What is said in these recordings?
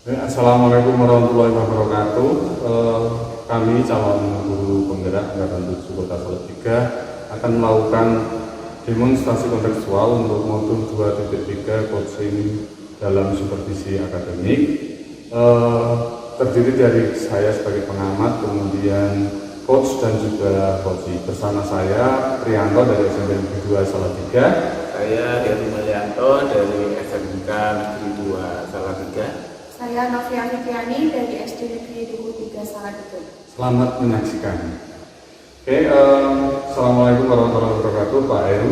Assalamualaikum warahmatullahi wabarakatuh. Kami calon guru penggerak Angkatan 7 Kota Salatiga akan melakukan demonstrasi kontekstual untuk modul 2.3 coaching dalam supervisi akademik. Terdiri dari saya sebagai pengamat, kemudian coach dan juga coaching. Bersama saya Prianto dari SMP Negeri 2 Salatiga. Saya Devi Malianto dari SMK Negeri 2 Salatiga. Saya Novia Fitriani dari SD Negeri 3 Salatiga. Selamat menyaksikan. Assalamualaikum warahmatullahi wabarakatuh, Pak Heru.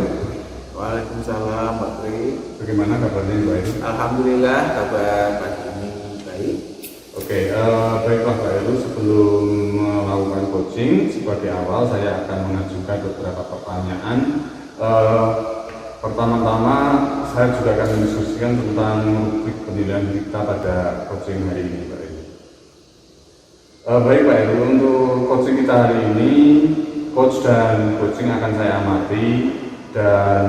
Waalaikumsalam, Pak Tri. Bagaimana kabarnya, Pak Heru? Alhamdulillah, kabar pagi ini baik. Baiklah Pak Heru, sebelum melakukan coaching, sebagai awal saya akan mengajukan beberapa pertanyaan. Pertama-tama saya juga akan mendiskusikan tentang rubrik penilaian kita pada coaching hari ini, Pak Heru. Baik Pak Heru, untuk coaching kita hari ini, coach dan coaching akan saya amati dan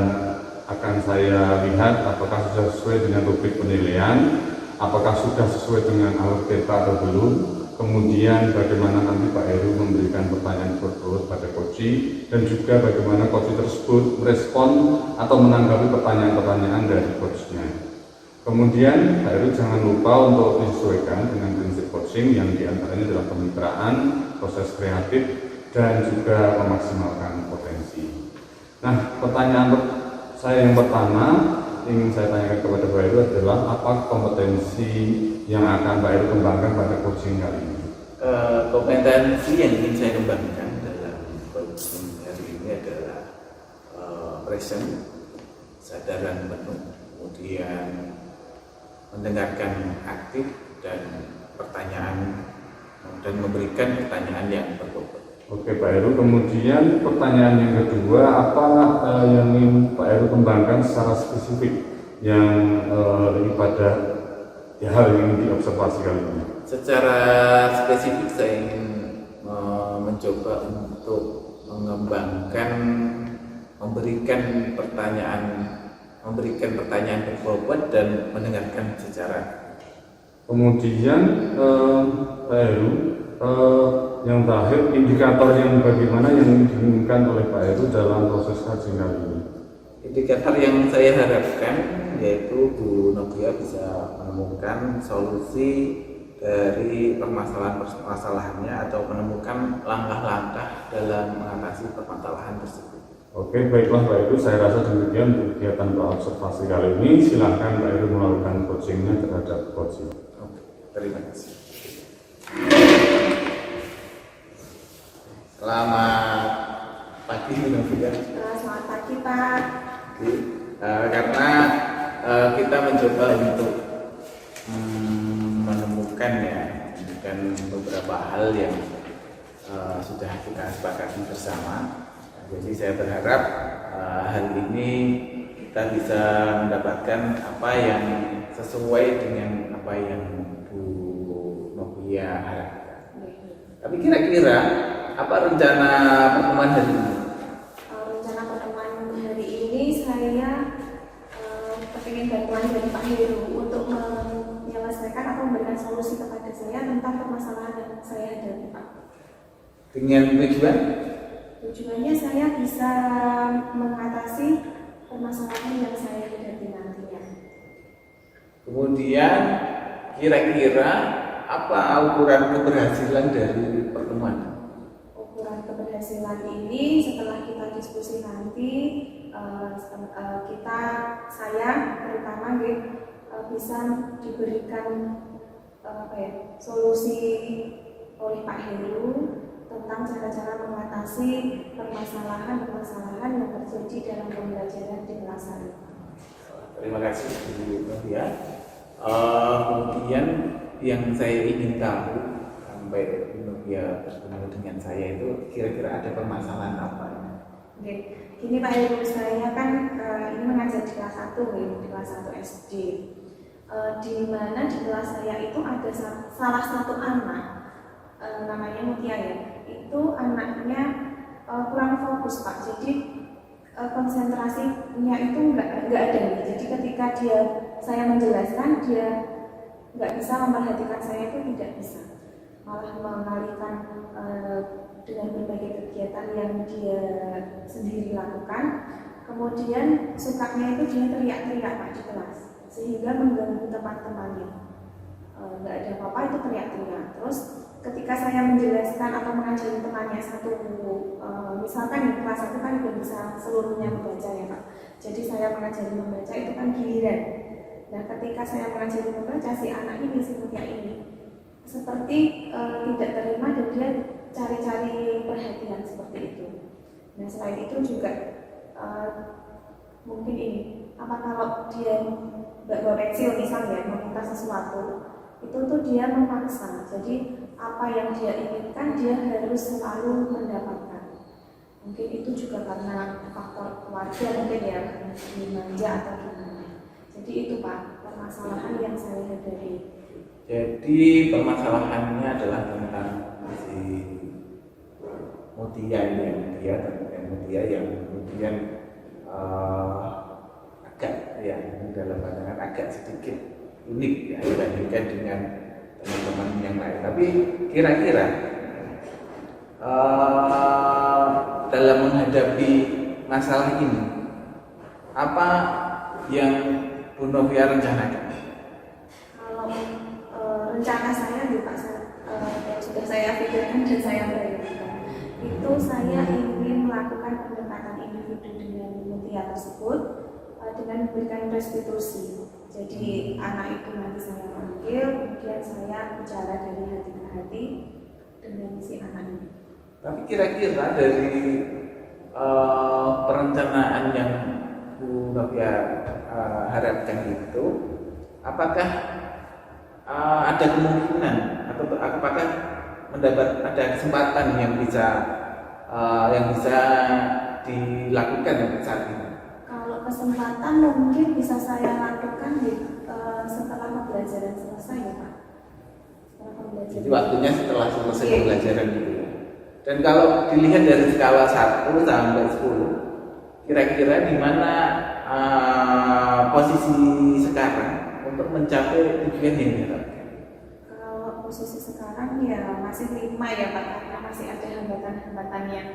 akan saya lihat apakah sudah sesuai dengan rubrik penilaian, apakah sudah sesuai dengan alur beta atau belum. Kemudian bagaimana nanti Pak Heru memberikan pertanyaan berturut pada coaching, dan juga bagaimana coaching tersebut merespon atau menanggapi pertanyaan-pertanyaan dari coachnya. Kemudian Pak Heru jangan lupa untuk disesuaikan dengan prinsip coaching yang diantaranya adalah kemitraan, proses kreatif, dan juga memaksimalkan potensi. Nah, pertanyaan saya yang pertama ingin saya tanyakan kepada Pak Heru adalah apa kompetensi yang akan Pak Heru kembangkan pada coaching kali ini? Kompetensi yang ingin saya kembangkan dalam coaching hari ini adalah present, kesadaran penuh, kemudian mendengarkan aktif dan pertanyaan dan memberikan pertanyaan yang berbobot. Oke Pak Heru, kemudian pertanyaan yang kedua, apa yang ingin Pak Heru kembangkan secara spesifik yang pada hal yang ingin diobservasi kali ini? Secara spesifik saya ingin mencoba untuk mengembangkan, memberikan pertanyaan berbobot dan mendengarkan secara. Kemudian Pak Heru, yang terakhir, indikator yang bagaimana yang diinginkan oleh Pak Heru dalam proses kajian kali ini? Indikator yang saya harapkan yaitu Bu Novia bisa menemukan solusi dari permasalahannya atau menemukan langkah-langkah dalam mengatasi permasalahan tersebut. Oke, baiklah Pak Heru, saya rasa demikian untuk kegiatan observasi kali ini. Silakan Pak Heru melakukan coachingnya terhadap coaching. Oke, terima kasih. Selamat pagi Bu Novia. Selamat pagi Pak. Oke, karena kita mencoba untuk menemukan beberapa hal yang sudah kita sepakati bersama. Jadi saya berharap hal ini kita bisa mendapatkan apa yang sesuai dengan apa yang Bu Novia harapkan. Tapi kira-kira apa rencana pertemuan hari ini? Rencana pertemuan hari ini saya ingin bantuan dari Pak Heru untuk menyelesaikan atau memberikan solusi kepada saya tentang permasalahan yang saya hadapi Pak. Dengan tujuan? Tujuannya saya bisa mengatasi permasalahan yang saya hadapi nantinya. Kemudian kira-kira apa ukuran keberhasilan dari pertemuan? Ukuran keberhasilan ini setelah kita diskusi nanti, saya terutama bisa diberikan solusi oleh Pak Heru tentang cara-cara mengatasi permasalahan yang terjadi dalam pembelajaran di kelas ini. Terima kasih Bu Novia. Kemudian yang saya ingin tahu sampai Bu Novia bertemu dengan saya itu kira-kira ada permasalahan apa? Oke, gini Pak Heru, saya kan ini mengajar di kelas 1 di kelas 1 SD. Di mana di kelas saya itu ada salah satu anak namanya Mutia ya. Itu anaknya kurang fokus Pak. Jadi konsentrasinya itu nggak ada. Jadi ketika saya menjelaskan, dia nggak bisa memperhatikan saya itu tidak bisa, malah mengalihkan dengan berbagai kegiatan yang dia sendiri lakukan. Kemudian sukanya itu dia teriak-teriak Pak di kelas, sehingga mengganggu teman-temannya. Nggak ada apa-apa itu teriak-teriak. Terus ketika saya menjelaskan atau mengajari temannya satu, misalkan di kelas itu kan belum bisa seluruhnya membaca ya Pak. Jadi saya mengajari membaca itu kan giliran. Nah ketika saya mengajari membaca, si anak ini, si mutia ini seperti tidak terima dan dia cari-cari perhatian seperti itu. Nah selain itu juga mungkin ini, apa kalau dia bawa pensil misalnya meminta sesuatu, itu tuh dia memaksa. Jadi apa yang dia inginkan dia harus selalu mendapatkan. Mungkin itu juga karena faktor keluarga mungkin ya, dimanja atau gimana. Jadi itu Pak permasalahan yang saya hadapi. Jadi permasalahannya adalah tentang si mutia ini, mutia yang kemudian agak ya dalam pandangan agak sedikit unik ya dibandingkan dengan teman-teman yang lain. Tapi kira-kira dalam menghadapi masalah ini, apa yang Bu Novia rencanakan? Kalau rencana saya juga yang sudah saya pikirkan dan saya bayangkan, itu saya ingin melakukan pendekatan individu dengan mutia tersebut dengan memberikan restitusi. Jadi anak itu nanti saya panggil, kemudian saya bicara dari hati ke hati dengan si anak ini. Tapi kira-kira dari perencanaan yang Bu Novia harapkan itu, apakah ada kemungkinan atau apakah ada kesempatan yang bisa dilakukan untuk saat ini? Kalau kesempatan mungkin bisa saya lakukan setelah pembelajaran selesai ya Pak. Setelah pembelajaran. Jadi waktunya setelah selesai pembelajaran gitu ya. Dan kalau dilihat dari skala 1 sampai 10, kira-kira di mana posisi sekarang untuk mencapai tujuan yang diharapkan? Kalau posisi sekarang ya masih 5 ya Pak, karena masih ada hambatan-hambatan yang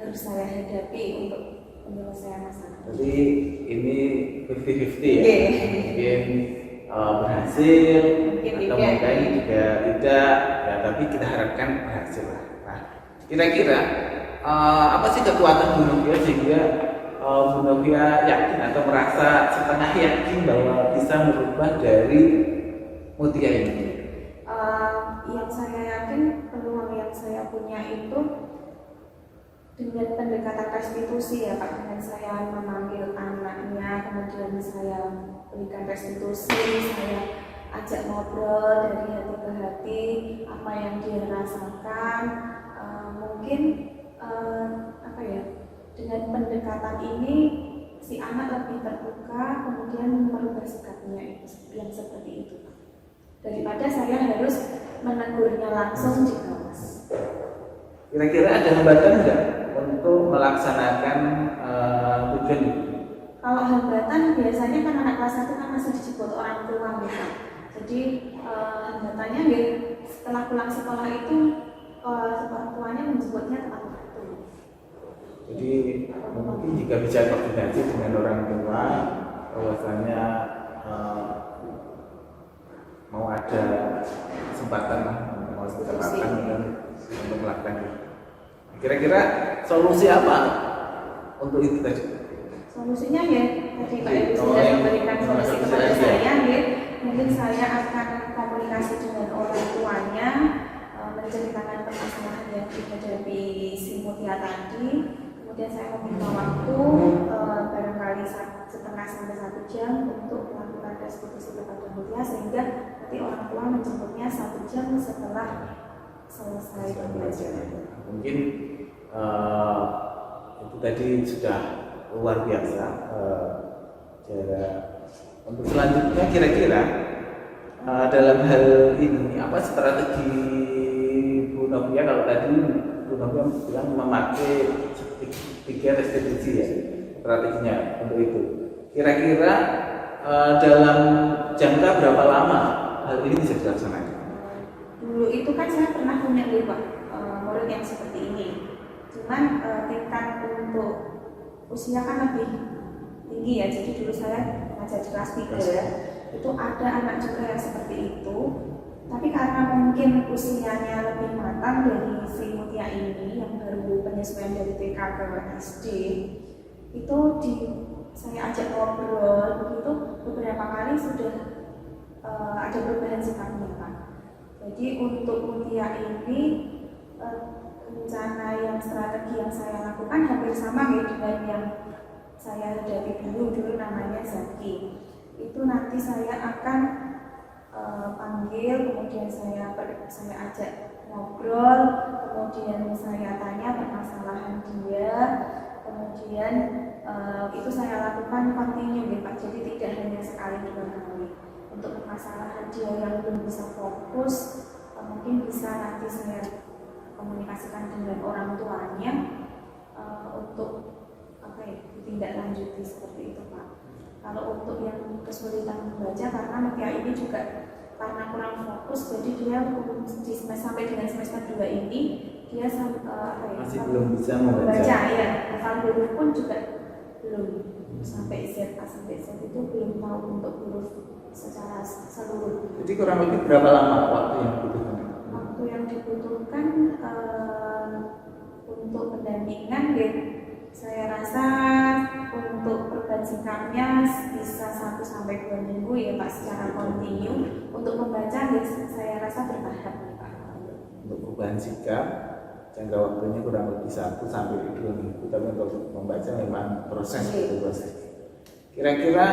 harus saya hadapi untuk penyelesaian masalah. Jadi ini 50-50 ya, mungkin berhasil, Mungkin atau tidak. mungkin juga tidak, ya tapi kita harapkan berhasil lah. Nah, kira-kira apa sih kekuatan Bu Novia sehingga Bu Novia yakin atau merasa setengah yakin bahwa bisa merubah dari mutia ini? Yang saya yakin peluang yang saya punya itu dengan pendekatan restitusi ya Pak, dengan saya memanggil anaknya, kemudian saya berikan restitusi, saya ajak ngobrol dari hati ke hati apa yang dia rasakan, mungkin dengan pendekatan ini si anak lebih terbuka, kemudian merubah sikapnya yang seperti itu daripada saya harus menegurnya langsung di kelas. Kira-kira ada hambatan nggak untuk melaksanakan tujuan itu? Kalau hambatan biasanya kan anak kelas 1 kan masih dijemput orang tua gitu. Jadi hambatannya setelah pulang sekolah itu orang tuanya menjemputnya tepat waktu. Jadi mungkin jika bisa koordinasi dengan orang tua, bahwasanya mau ada kesempatan lah, mau kesempatan untuk melakukan itu. Kira-kira solusi apa untuk itu tadi? Solusinya ya tadi Pak Ibu sudah memberikan solusi kepada saya ya. Mungkin saya akan komunikasi dengan orang tuanya, menceritakan permasalahan yang dihadapi si mutia tadi. Kemudian saya meminta waktu barangkali setengah sampai 1 jam untuk melakukan restitusi kepada mutia, sehingga nanti orang tua menjemputnya 1 jam setelah selesai pembelajaran. Mungkin itu tadi sudah luar biasa. Untuk selanjutnya kira-kira dalam hal ini apa strategi Bu Novia? Kalau tadi Bu Novia bilang memakai 3 restitusi ya strateginya untuk itu. Kira-kira dalam jangka berapa lama hal ini bisa dilaksanakan? Dulu itu kan saya pernah punya Pak murid yang seperti ini. Cuman tingkat untuk usia kan lebih tinggi ya. Jadi dulu saya ngajar di kelas 3 itu ada anak juga yang seperti itu. Tapi karena mungkin usianya lebih matang dari si Mutia ini yang baru penyesuaian dari TK ke SD, itu saya ajak ngobrol begitu beberapa kali sudah ada perubahan sikapnya Pak. Jadi untuk Mutia ini rencana yang strategi yang saya lakukan hampir sama dengan yang saya hadapi dulu namanya Zaki. Itu nanti saya akan panggil, kemudian saya ajak ngobrol, kemudian saya tanya permasalahan dia, kemudian itu saya lakukan continue ya Pak, jadi tidak hanya sekali dua kali. Untuk permasalahan dia yang belum bisa fokus, mungkin bisa nanti saya komunikasikan dengan orang tuanya untuk ditindaklanjuti seperti itu Pak. Kalau untuk yang kesulitan membaca, karena Mutia ini juga karena kurang fokus, jadi dia sampai dengan semester 2 ini dia masih belum bisa membaca. Ya, hafal huruf pun juga belum sampai Z sampai Z itu belum tahu untuk huruf secara seluruh. Jadi kurang lebih berapa lama waktu yang dibutuhkan? Waktu yang dibutuhkan untuk pendampingan ya, saya rasa untuk perubahan sikapnya bisa 1-2 minggu ya Pak secara kontinu. Untuk membaca ya, saya rasa bertahap ya Pak. Untuk perubahan sikap jangka waktunya kurang lebih 1-2 minggu, tapi untuk membaca memang proses. Kira-kira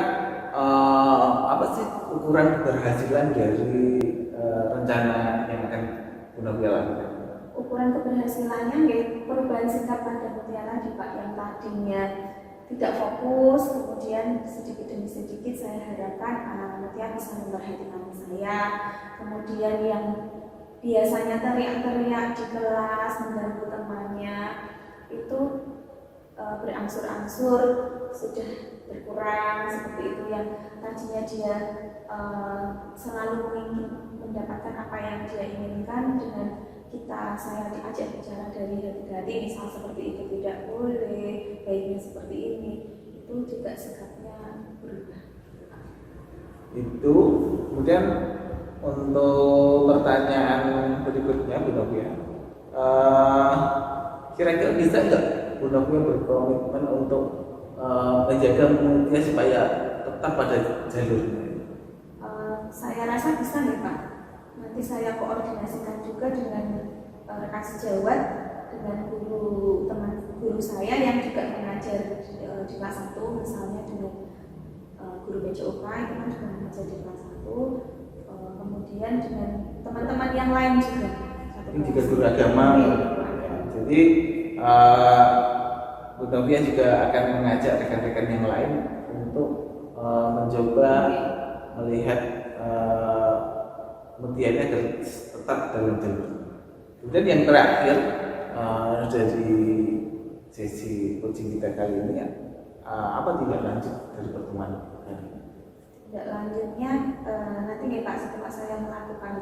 apa sih ukuran keberhasilan dari rencana yang akan Bu Novia lakukan? Ukuran keberhasilannya ya perubahan sikap pada Mutia tadi Pak, yang tadinya tidak fokus, kemudian sedikit demi sedikit saya harapkan Mutia bisa memperhatikan saya. Kemudian yang biasanya teriak-teriak di kelas mengganggu temannya itu berangsur-angsur sudah berkurang seperti itu. Yang tadinya dia selalu ingin mendapatkan apa yang dia inginkan, dengan saya diajak bicara dari hati-hati, misal seperti itu tidak boleh, baiknya seperti ini, itu juga sikapnya berubah. Itu kemudian untuk pertanyaan berikutnya Bu Novia, kira-kira bisa nggak Bu Novia berkomitmen untuk menjaga Mutia supaya tetap pada jalurnya? Saya rasa bisa nih Pak. Nanti saya koordinasikan juga dengan rekan sejawat, dengan guru saya yang juga mengajar di kelas 1, misalnya dengan guru BCOK itu kan juga mengajar di kelas 1, kemudian dengan teman-teman yang lain juga. Ini juga guru agama. Jadi Bu Novia juga akan mengajak rekan-rekan yang lain untuk mencoba melihat Mutia ini agar tetap dalam jalur. Kemudian yang terakhir dari sesi coaching kita kali ini, apa tidak lanjut dari pertemuan hari ini? Tidak lanjutnya nanti nih Pak, setelah saya melakukan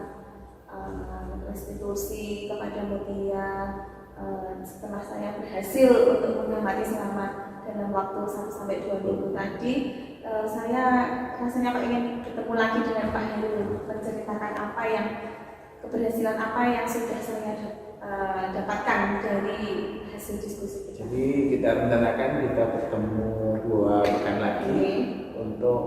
restitusi kepada Mutia, setelah saya berhasil untuk mengamati selama dalam waktu 1-2 minggu tadi, saya rasanya Pak ingin bertemu lagi dengan Pak Heru, menceritakan apa yang keberhasilan apa yang sudah saya dapatkan dari hasil diskusi kita. Jadi kita rencanakan kita bertemu 2 pekan lagi untuk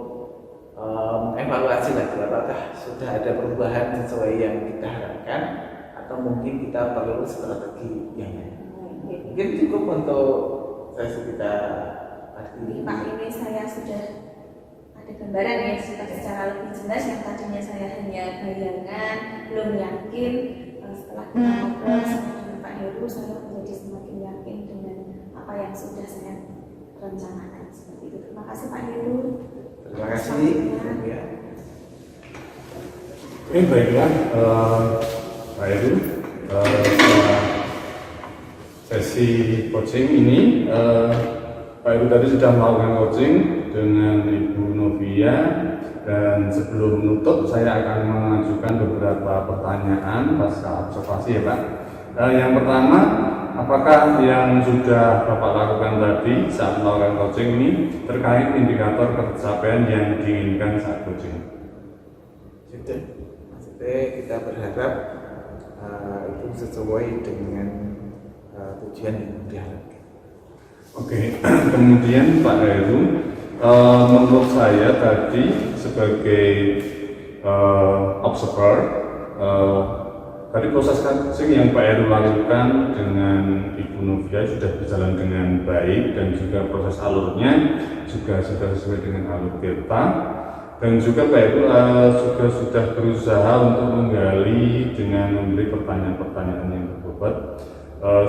evaluasi lagi apakah sudah ada perubahan sesuai yang kita harapkan atau mungkin kita perlu strategi yang lain. Mungkin cukup untuk sesi kita hari ini. Pak, ini saya sudah ada gambaran ya secara lebih jelas. Yang tadinya saya hanya bayangan, belum yakin, setelah kita ngobrol sama dengan Pak Heru, saya menjadi semakin yakin dengan apa yang sudah saya rencanakan seperti itu. Terima kasih Pak Heru. Terima kasih. Ya. Baiklah, Pak Heru, setelah sesi coaching ini, Pak Heru tadi sudah melakukan coaching dengan Ibu Novia Dan sebelum menutup, saya akan mengajukan beberapa pertanyaan pasca observasi ya Pak. Yang pertama, apakah yang sudah Bapak lakukan tadi saat melakukan coaching ini terkait indikator pencapaian yang diinginkan saat coaching? Sudah, maksudnya kita berharap itu sesuai dengan tujuan yang diharapkan. Oke, kemudian Pak Heru, menurut saya tadi sebagai observer, tadi proses coaching yang Pak Heru lakukan dengan Ibu Novia sudah berjalan dengan baik dan juga proses alurnya juga sudah sesuai dengan alur kita. Dan juga Pak Heru juga sudah berusaha untuk menggali dengan memberi pertanyaan-pertanyaan yang berbobot,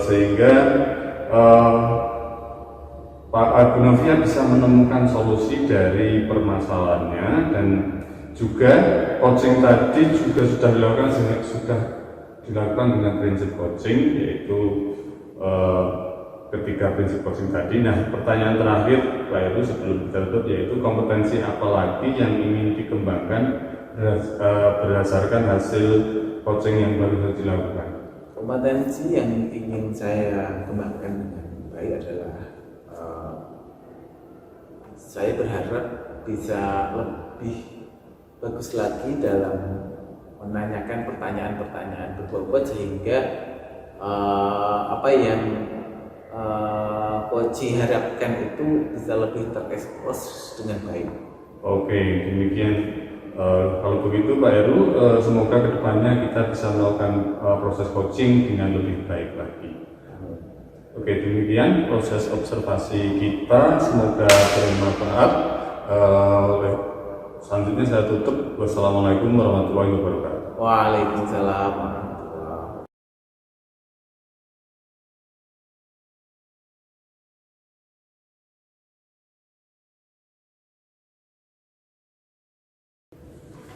sehingga Pak Ibu Novia bisa menemukan solusi dari permasalahannya. Dan juga coaching tadi juga sudah dilakukan dengan prinsip coaching, yaitu ketiga prinsip coaching tadi. Nah, pertanyaan terakhir Pak Heru sebelum kita tutup, yaitu kompetensi apa lagi yang ingin dikembangkan berdasarkan hasil coaching yang baru saja dilakukan? Kompetensi yang ingin saya kembangkan dengan baik adalah saya berharap bisa lebih bagus lagi dalam menanyakan pertanyaan-pertanyaan berbobot, sehingga apa yang coach harapkan itu bisa lebih terekspos dengan baik. Oke, demikian. Kalau begitu Pak Heru, semoga kedepannya kita bisa melakukan proses coaching dengan lebih baik lagi. Oke, demikian proses observasi kita, semoga bermanfaat. Selanjutnya saya tutup. Wassalamualaikum warahmatullahi wabarakatuh. Waalaikumsalam.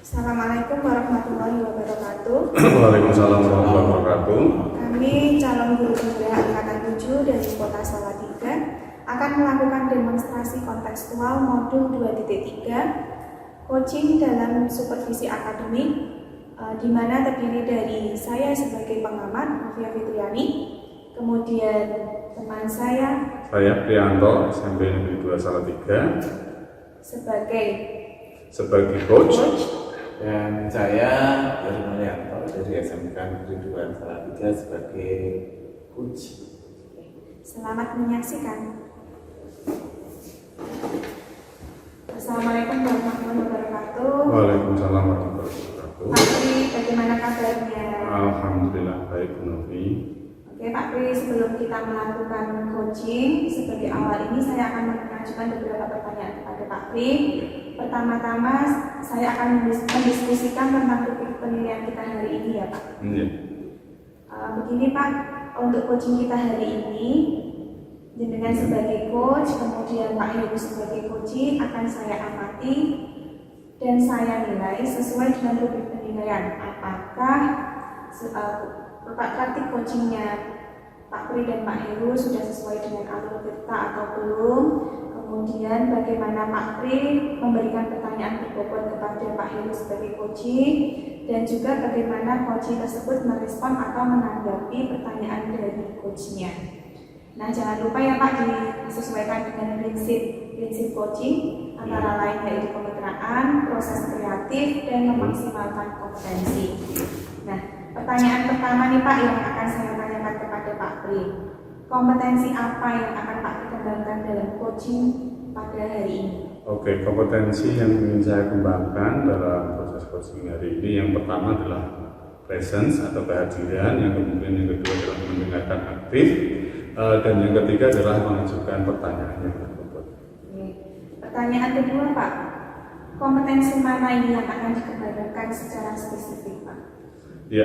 Assalamualaikum warahmatullahi wabarakatuh. Waalaikumsalam warahmatullahi wabarakatuh. Kami calon guru pembela angkatan 7 dari Kota Salatiga akan melakukan demonstrasi kontekstual modul 2.3 coaching dalam supervisi akademik, di mana terdiri dari saya sebagai pengamat Novia Fitriani, kemudian teman saya Prianto, SMP Negeri 2 Salatiga sebagai coach. Dan saya dari Mulyanto dari SMK Negeri 2 Salatiga sebagai coach. Selamat menyaksikan. Assalamualaikum warahmatullahi wabarakatuh. Waalaikumsalam warahmatullahi wabarakatuh. Pak Pri, bagaimana kabarnya? Alhamdulillah baik, Bu Novi. Oke Pak Pri, sebelum kita melakukan coaching, sebagai awal ini saya akan mengajukan beberapa pertanyaan kepada Pak Pri. Pertama-tama saya akan mendiskusikan tentang topik penilaian kita hari ini ya Pak. Begini Pak, untuk coaching kita hari ini, dengan sebagai coach, kemudian Pak Heru sebagai coaching akan saya amati dan saya nilai sesuai dengan topik penilaian. Apakah praktik coachingnya Pak Pri dan Pak Heru sudah sesuai dengan alur kita atau belum? Kemudian bagaimana Pak Pri memberikan pertanyaan berbobot kepada Pak Heru sebagai coaching, dan juga bagaimana coaching tersebut merespon atau menanggapi pertanyaan dari coachnya. Nah, jangan lupa ya Pak, disesuaikan dengan prinsip coaching, antara lain yaitu kemitraan, proses kreatif, dan memaksimalkan kompetensi. Nah, pertanyaan pertama nih Pak yang akan saya tanyakan kepada Pak Pri. Kompetensi apa yang akan Pak Pri kembangkan dalam coaching pada hari ini? Oke, kompetensi yang ingin saya kembangkan dalam proses coaching hari ini, yang pertama adalah presence atau kehadiran, yang kemudian yang kedua adalah mendengarkan aktif, dan yang ketiga adalah mengajukan pertanyaan yang berbobot. Pertanyaan kedua Pak, kompetensi mana ini yang akan dikembangkan secara spesifik Pak? Ya,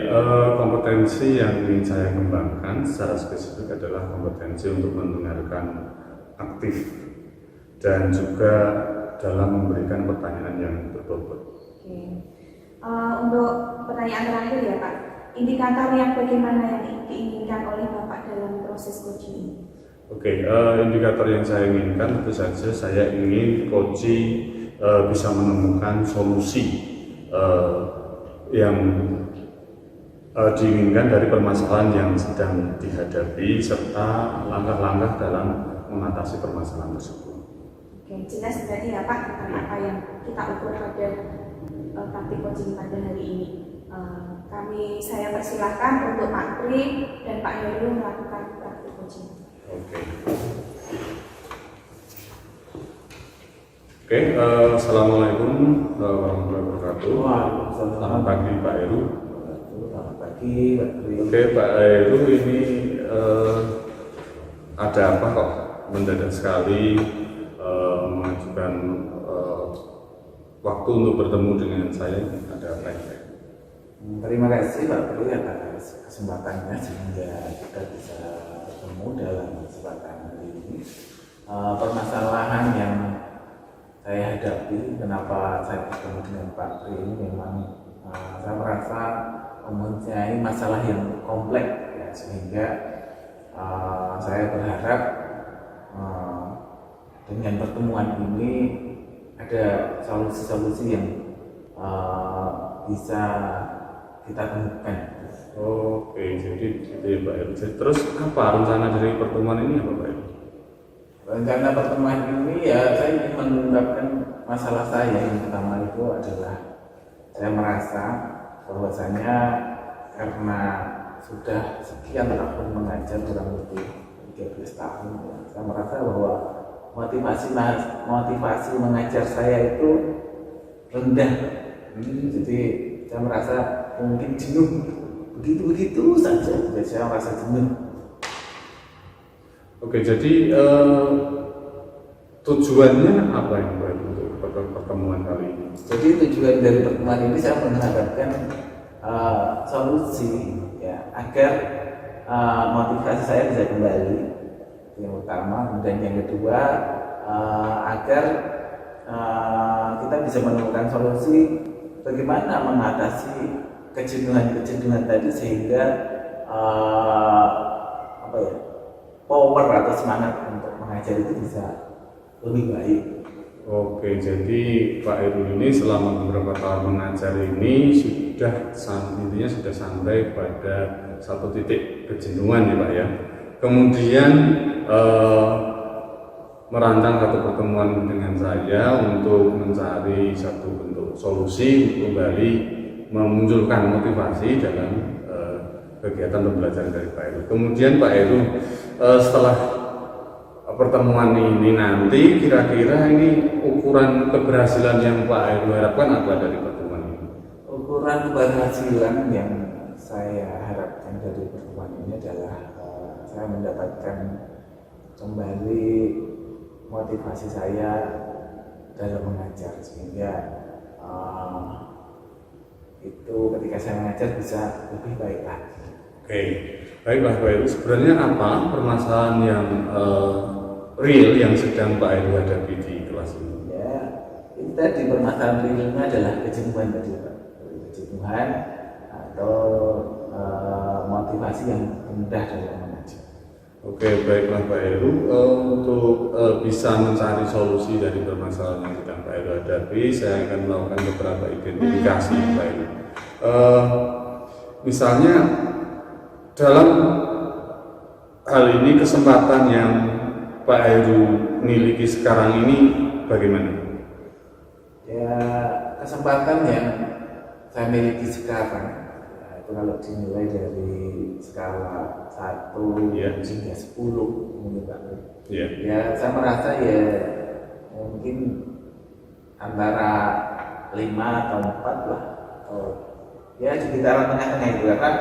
kompetensi yang ingin saya kembangkan secara spesifik adalah kompetensi untuk mendengarkan aktif dan juga dalam memberikan pertanyaan yang berbobot. Oke. Untuk pertanyaan terakhir ya Pak, indikator yang bagaimana yang diinginkan oleh Bapak dalam proses coaching ini? Oke, indikator yang saya inginkan tentu saja saya ingin coaching bisa menemukan solusi yang diinginkan dari permasalahan yang sedang dihadapi serta langkah-langkah dalam mengatasi permasalahan tersebut. Oke, jelas berarti ya Pak tentang apa yang kita ukur pada praktik coaching pada hari ini. Saya persilahkan untuk Pak Pri dan Pak Heru melakukan praktik coaching. Oke, assalamualaikum warahmatullahi wabarakatuh. Selamat pagi Pak Heru. Selamat pagi Pak Pri. Oke Pak Heru, ini ada apa kok mendadak sekali mengajukan waktu untuk bertemu dengan saya? Ada apa ya? Terima kasih Pak Pri atas kesempatannya sehingga kita bisa bertemu dalam kesempatan hari ini. Permasalahan yang saya hadapi, kenapa saya bertemu dengan Pak Pri ini memang saya merasa mempunyai masalah yang kompleks ya, sehingga saya berharap dengan pertemuan ini ada solusi-solusi yang bisa kita temukan. Oke, jadi gitu ya Pak Heru. Terus apa rencana dari pertemuan ini apa Pak Heru? Rencana pertemuan ini ya saya ingin mengungkapkan masalah saya. Yang pertama itu adalah saya merasa bahwasanya karena sudah sekian tahun mengajar, kurang lebih 13 tahun ya, saya merasa bahwa motivasi mengajar saya itu rendah. Jadi saya merasa mungkin jenuh, begitu saja. Jadi saya merasa jenuh. Oke, jadi tujuannya apa yang Pak Heru untuk pertemuan kali ini? Jadi tujuan dari pertemuan ini saya mengharapkan solusi ya agar motivasi saya bisa kembali, yang utama, dan yang kedua agar kita bisa menemukan solusi bagaimana mengatasi kejenuhan tadi sehingga power atau semangat untuk mengajar itu bisa lebih baik. Oke, jadi Pak Heru ini selama beberapa tahun mengajar ini intinya sudah sampai pada satu titik kejenuhan ya Pak ya. Kemudian merancang satu pertemuan dengan saya untuk mencari satu bentuk solusi untuk kembali memunculkan motivasi dalam kegiatan pembelajaran dari Pak Heru. Kemudian Pak Heru setelah pertemuan ini nanti kira-kira ini ukuran keberhasilan yang Pak Heru harapkan apa dari pertemuan ini? Ukuran keberhasilan yang saya harapkan dari pertemuan ini adalah saya mendapatkan kembali motivasi saya dalam mengajar sehingga itu ketika saya mengajar bisa lebih baik lagi. Oke, baiklah Pak Heru. Sebenarnya apa permasalahan yang real yang sedang Pak Heru hadapi di kelas ini? Ya, itu tadi permasalahan realnya adalah kejenuhan tadi Pak. Kejenuhan atau motivasi yang rendah dalam mengajar. Oke, baiklah Pak Heru. Untuk bisa mencari solusi dari permasalahan yang sedang Pak Heru hadapi, saya akan melakukan beberapa identifikasi Pak Heru. Misalnya dalam hal ini kesempatan yang Pak Heru miliki sekarang ini bagaimana? Ya, kesempatan yang saya miliki sekarang ya, itu kalau dinilai dari skala 1 hingga 10 mungkin Pak. Ya, saya merasa ya mungkin antara 5 atau 4 lah. Ya di sekitaran tengah-tengah itu karena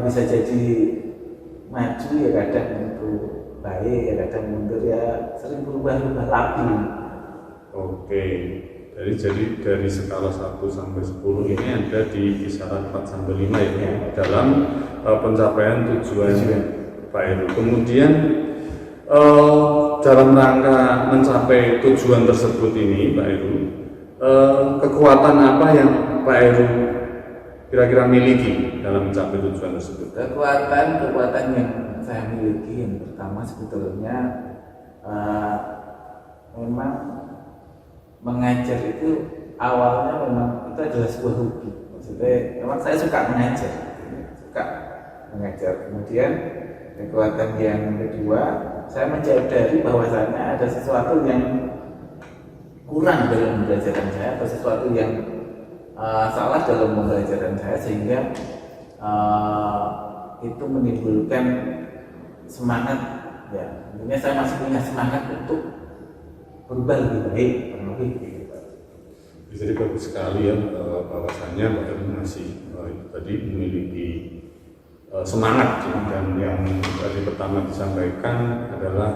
bisa jadi maju ya kadang itu baik ya kadang mundur ya sering berubah-ubah labil. Oke, jadi dari skala 1 sampai 10 ini ada di kisaran 4 sampai 5 ya, dalam pencapaian tujuan Pak Heru. Kemudian dalam rangka mencapai tujuan tersebut ini Pak Heru, kekuatan apa yang Pak Heru kira-kira miliki dalam mencapai tujuan tersebut? Kekuatan yang saya miliki yang pertama sebetulnya memang mengajar itu awalnya memang itu adalah sebuah hobi. Maksudnya memang saya suka mengajar, Kemudian kekuatan yang kedua, saya menyadari bahwasannya ada sesuatu yang kurang dalam pembelajaran saya atau sesuatu yang salah dalam pembelajaran saya, sehingga itu menimbulkan semangat. Ya, intinya saya masih punya semangat untuk berubah lebih baik, lebih gitu. Jadi bagus sekali ya, bahwasannya Pak Heru masih tadi memiliki semangat, dan yang tadi pertama disampaikan adalah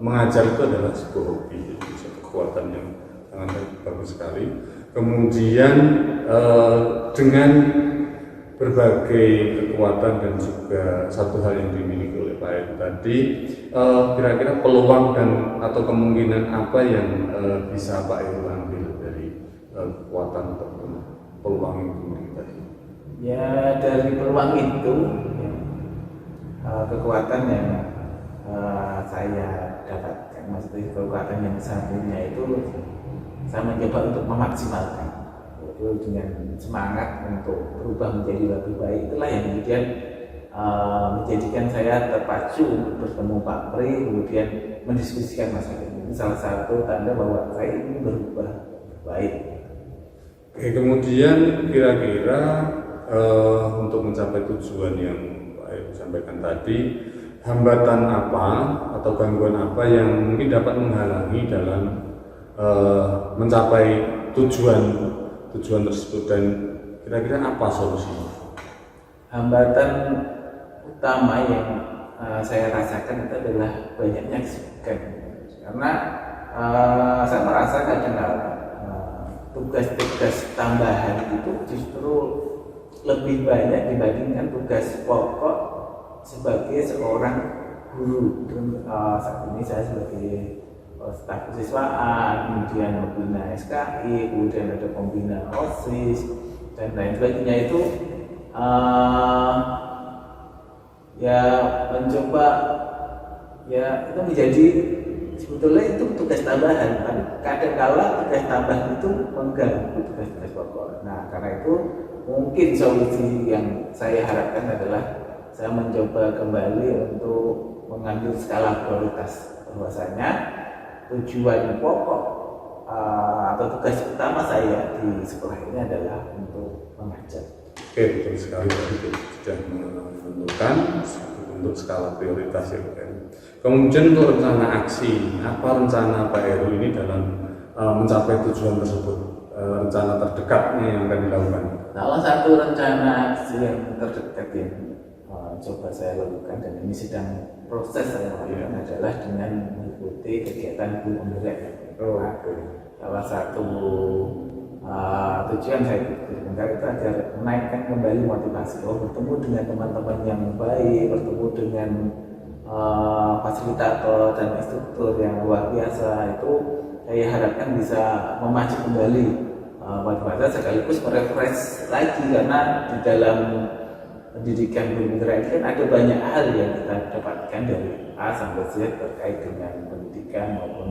mengajar itu adalah sebuah hobi, jadi satu kekuatan yang sangat bagus sekali. Kemudian dengan berbagai kekuatan dan juga satu hal yang dimiliki oleh Pak Heru tadi, kira-kira peluang dan atau kemungkinan apa yang bisa Pak Heru ambil dari kekuatan atau peluang yang dimiliki tadi? Ya, dari peluang itu kekuatan yang saya dapatkan, maksudnya kekuatan yang saya punya itu saya mencoba untuk memaksimalkan, yaitu dengan semangat untuk berubah menjadi lebih baik. Itulah yang kemudian menjadikan saya terpacu untuk bertemu Pak Pri, kemudian mendiskusikan masalah ini. Ini salah satu tanda bahwa saya ingin berubah baik. Oke, kemudian kira-kira untuk mencapai tujuan yang Pak Heru sampaikan tadi, hambatan apa atau gangguan apa yang mungkin dapat menghalangi dalam mencapai tujuan tersebut, dan kira-kira apa solusinya? Hambatan utama yang saya rasakan itu adalah banyaknya kesibukan, karena saya merasa kadang-kadang tugas-tugas tambahan itu justru lebih banyak dibandingkan tugas pokok sebagai seorang guru. Saat ini saya sebagai staf kesiswaan, kemudian pembina SKI, kemudian ada pembina OSIS dan lain sebagainya. Itu ya mencoba, ya itu menjadi sebetulnya itu tugas tambahan, tapi kadang-kala tugas tambahan itu mengganggu tugas-tugas pokok. Nah, karena itu mungkin solusi yang saya harapkan adalah saya mencoba kembali untuk mengambil skala prioritas, bahwasanya tujuan pokok atau tugas utama saya di sekolah ini adalah untuk mengajar. Oke, betul sekali, tadi sudah menentukan untuk skala prioritas ya Pak Heru. Kemudian untuk rencana aksi, apa rencana Pak Heru ini dalam mencapai tujuan tersebut? Rencana terdekatnya yang akan dilakukan? Salah satu rencana aksi yang terdekat yang coba saya lakukan dan ini sedang proses saya lakukan adalah dengan mengikuti kegiatan guru pembelak. Salah satu tujuan saya ikut itu agar menaikkan kembali motivasi, bertemu dengan teman-teman yang baik, bertemu dengan fasilitator dan instruktur yang luar biasa. Itu saya harapkan bisa memacu kembali motivasi sekaligus merefresh lagi, karena di dalam pendidikan guru penggerak kan ada banyak hal yang kita dapatkan dari A sampai Z terkait dengan pendidikan maupun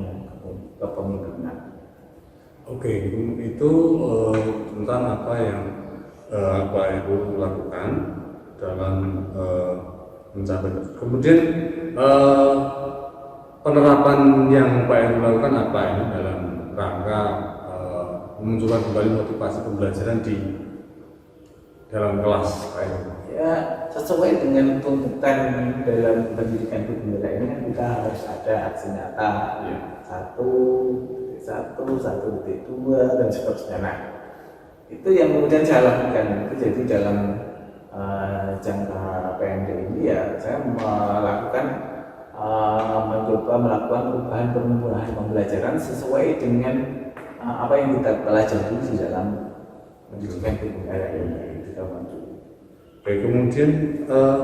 kepemimpinan. Oke, itu tentang apa yang Pak Heru lakukan dalam mencapai. Kemudian penerapan yang Pak Heru lakukan apa ini dalam rangka memunculkan kembali motivasi pembelajaran di dalam kelas Pak Heru? Ya, sesuai dengan tuntutan dalam pendidikan guru penggerak ini kan kita harus ada aksi nyata, ya. 1.1, 1.2 dan seterusnya. Nah, itu yang kemudian saya lakukan. Itu jadi dalam jangka pendek ini ya saya melakukan mencoba melakukan perubahan pembelajaran sesuai dengan apa yang kita pelajari di dalam pendidikan guru penggerak ini kita bantu. Oke, kemudian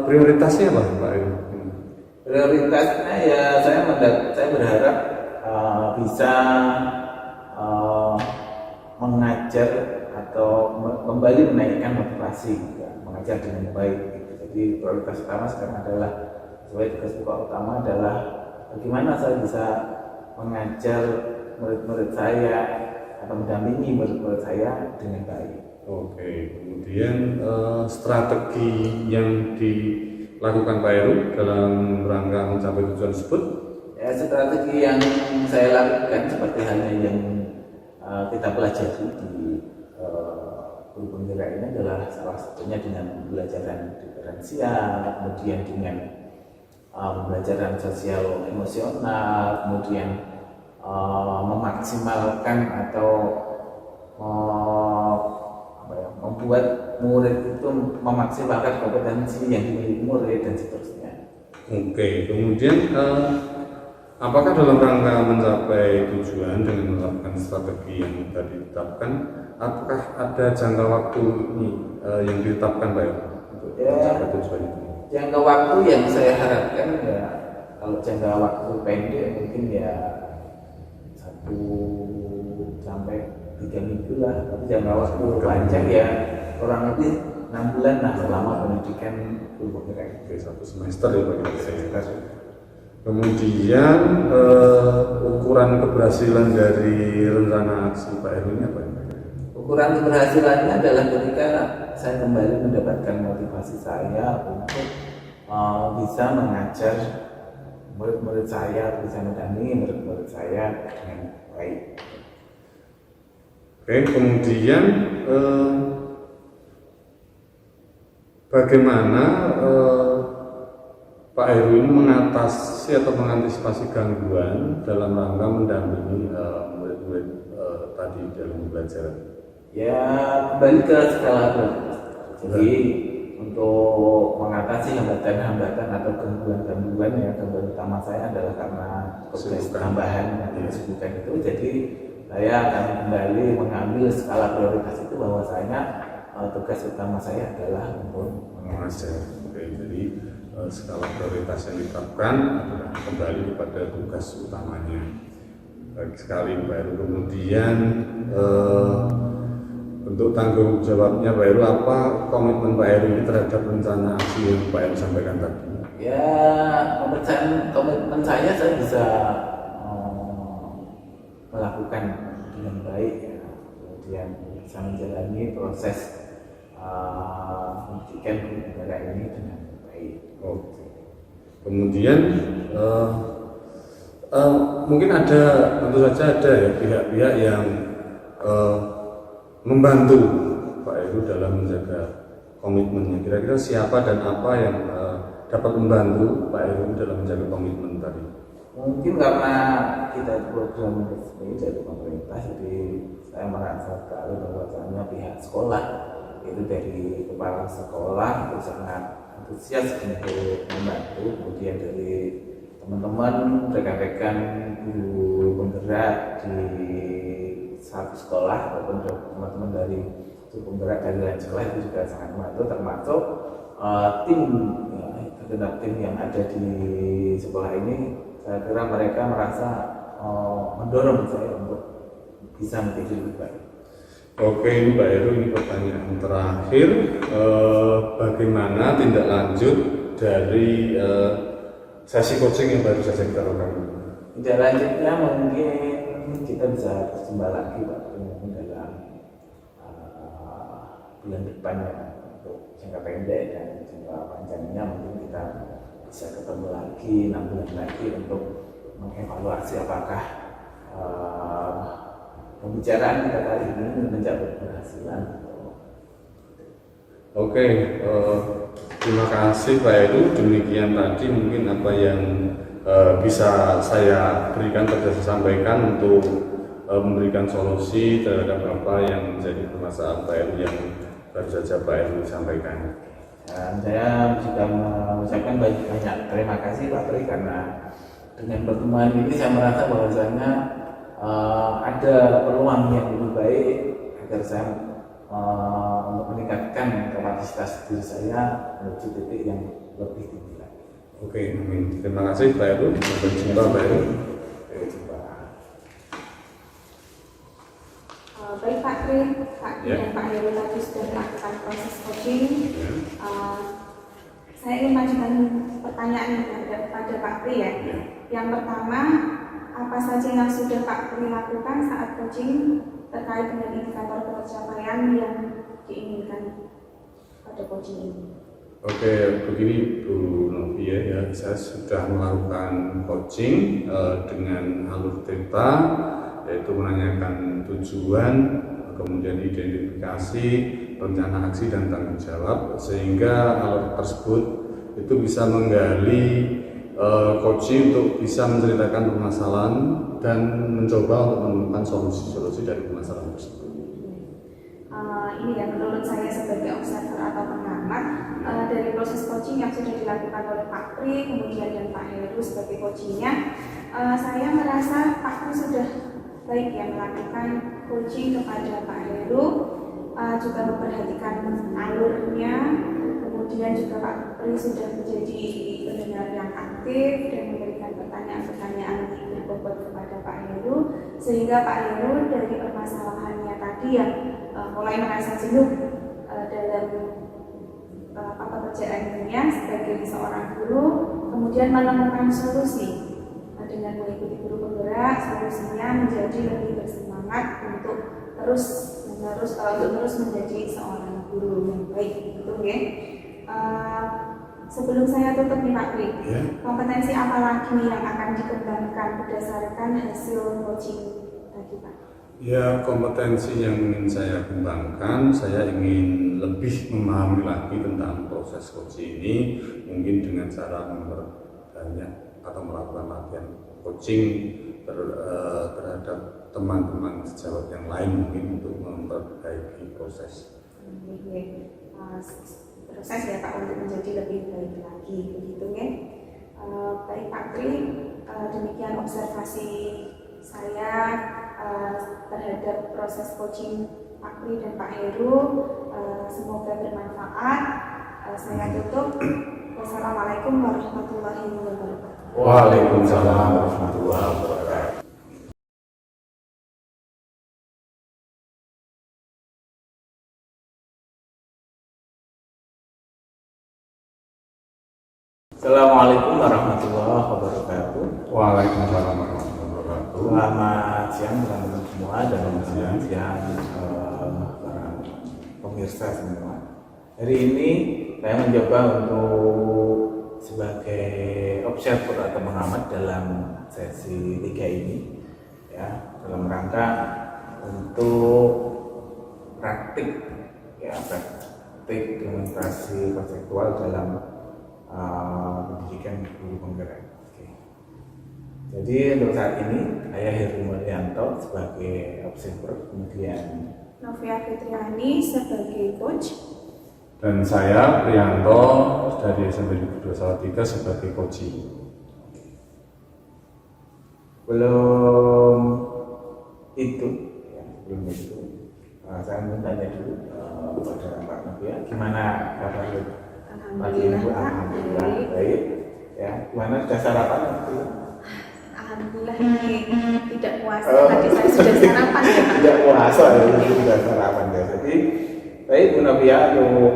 prioritasnya apa Pak Heru? Prioritasnya ya saya berharap bisa mengajar atau kembali menaikkan motivasi, ya, mengajar dengan baik. Jadi prioritas utama sekarang adalah sesuai tugas pokok utama adalah bagaimana saya bisa mengajar murid-murid saya atau mendampingi murid-murid saya dengan baik. Oke, kemudian strategi yang dilakukan Pak Heru dalam rangka mencapai tujuan tersebut? Ya, strategi yang saya lakukan seperti halnya yang kita pelajari di guru penggerak ini adalah salah satunya dengan pembelajaran diferensial, kemudian dengan pembelajaran sosial emosional, kemudian memaksimalkan atau membuat murid itu memaksimalkan kompetensi yang dimiliki murid dan seterusnya. Oke, kemudian apakah dalam rangka mencapai tujuan dengan melakukan strategi yang tadi ditetapkan, apakah ada jangka waktu ini yang ditetapkan Pak untuk mencapai tujuan itu? Jangka waktu yang saya harapkan ya, kalau jangka waktu pendek mungkin ya 1 sampai 3 minggu lah, tapi jangka waktu panjang ya kurang lebih 6 bulan lah selama pendidikan guru penggerak. Oke, 1 semester ya Pak kira-kira. Kemudian ukuran keberhasilan dari rencana aksi Pak Heru ini apa? Ukuran keberhasilannya adalah ketika saya kembali mendapatkan motivasi saya untuk bisa mengajar murid-murid saya, bisa mendampingi murid-murid saya dengan baik. Oke, kemudian bagaimana Pak Heru ini mengatasi atau mengantisipasi gangguan dalam rangka mendampingi murid-murid tadi dalam pembelajaran? Ya, kembali ke skala prioritas. Jadi untuk mengatasi hambatan-hambatan atau gangguan-gangguan ya, gangguan utama saya adalah karena tugas tambahan atau kesibukan itu. Jadi saya akan kembali mengambil skala prioritas itu, bahwasanya tugas utama saya adalah untuk mengajar. Oke, jadi skala prioritas yang ditetapkan adalah kembali kepada tugas utamanya. Baik sekali Pak Heru. Kemudian untuk tanggung jawabnya Pak Heru, apa komitmen Pak Heru ini terhadap rencana aksi yang Pak Heru sampaikan tadi? Ya, komitmen saya bisa melakukan dengan baik ya, kemudian bisa menjalani proses pendidikan guru penggerak ini dengan baik. Oke. Kemudian mungkin ada, tentu saja ada ya pihak-pihak yang membantu Pak Heru dalam menjaga komitmennya. Kira-kira siapa dan apa yang dapat membantu Pak Heru dalam menjaga komitmen tadi? Mungkin karena kita program resmi dari pemerintah, jadi saya merasa sekali bahwasanya pihak sekolah, itu dari kepala sekolah itu sangat antusias untuk membantu, kemudian dari teman-teman rekan-rekan guru penggerak di satu sekolah ataupun teman-teman dari guru penggerak dari lain sekolah itu juga sangat membantu, termasuk tim tim yang ada di sekolah ini. Saya kira mereka merasa mendorong saya untuk bisa menjadi lebih baik. Oke, ini Pak Heru, ini pertanyaan terakhir. Bagaimana tindak lanjut dari sesi coaching yang baru saja kita lakukan? Tindak lanjutnya mungkin kita bisa berjumpa lagi Pak, mungkin dalam bulan depan ya, untuk jangka pendek dan jangka panjangnya mungkin kita bisa ketemu lagi 6 bulan lagi untuk mengevaluasi apakah pembicaraan kita kali ini mencapai keberhasilan. Oke, terima kasih Pak Heru. Demikian tadi mungkin apa yang bisa saya berikan, bisa saya sampaikan untuk memberikan solusi terhadap apa yang menjadi permasalahan Pak Heru yang baru saja Pak Heru sampaikan. Dan saya juga mengucapkan banyak terima kasih Pak Tri, karena dengan pertemuan ini saya merasa bahwasanya ada peluang yang lebih baik agar saya untuk meningkatkan kapasitas diri saya menuju titik yang lebih tinggi lagi. Oke, amin. Terima kasih Pak Heru. Sampai jumpa Pak Heru. Sampai jumpa. Baik Pak Tri, Pak dan Pak Heru tadi sudah melakukan proses coaching. Saya ingin mengajukan pertanyaan kepada Pak Tri ya. Yang pertama, apa saja yang sudah Pak Pri lakukan saat coaching terkait dengan indikator pencapaian yang diinginkan pada coaching ini? Oke, begini Bu Novia ya, saya sudah melakukan coaching dengan alur theta, yaitu menanyakan tujuan, kemudian identifikasi, rencana aksi dan tanggung jawab, sehingga alur tersebut itu bisa menggali coaching untuk bisa menceritakan permasalahan dan mencoba untuk menemukan solusi-solusi dari permasalahan tersebut. Ini ya, menurut saya sebagai observer atau pengamat dari proses coaching yang sudah dilakukan oleh Pak Pri, kemudian dan Pak Heru sebagai coachingnya, saya merasa Pak Pri sudah baik ya melakukan coaching kepada Pak Heru, juga memperhatikan alurnya, kemudian juga Pak Pri sudah menjadi pendengar yang aktif dan memberikan pertanyaan-pertanyaan yang berbobot kepada Pak Heru, sehingga Pak Heru dari permasalahannya tadi yang mulai merasa jenuh dalam pekerjaannya sebagai seorang guru, kemudian menemukan solusi dengan mengikuti guru penggerak, solusinya menjadi lebih bersemangat untuk terus menjadi seorang guru yang baik, betul ya? Sebelum saya tutup nih Pak Pri, kompetensi apa lagi yang akan dikembangkan berdasarkan hasil coaching tadi Pak? Ya, kompetensi yang ingin saya kembangkan, saya ingin lebih memahami lagi tentang proses coaching ini, mungkin dengan cara memperbanyak atau melakukan latihan coaching terhadap teman-teman sejawat yang lain, mungkin untuk memperbaiki proses. Proses ya Pak untuk menjadi lebih baik lagi, begitu ya. Baik Pak Tri, demikian observasi saya terhadap proses coaching Pak Pri dan Pak Heru. Semoga bermanfaat. Saya tutup. Wassalamualaikum warahmatullahi wabarakatuh. Waalaikumsalam warahmatullahi wabarakatuh. Assalamualaikum warahmatullahi wabarakatuh. Waalaikumsalam warahmatullahi wabarakatuh. Selamat siang teman-teman semua dan selamat siang para pemirsa semua. Hari ini saya mencoba untuk sebagai observer atau pengamat dalam sesi 3 ini, ya, dalam rangka untuk praktik demonstrasi konseptual dalam pendidikan guru penggerak. Jadi untuk saat ini saya Heru Mulyanto sebagai observer, kemudian Novia Fitriani sebagai coach, dan saya Prianto dari SMP Negeri 2 Salatiga sebagai coaching. Belum itu, saya mau tanya dulu kepada Pak Novia, gimana kabar pagi ini Bu? Alhamdulillah baik. Ya, gimana sudah sarapan? Alhamdulillah ini tidak puasa. Tadi saya sudah sarapan ya Pak. Tidak puasa ya, sudah sarapan ya. Jadi baik Bu Novia, untuk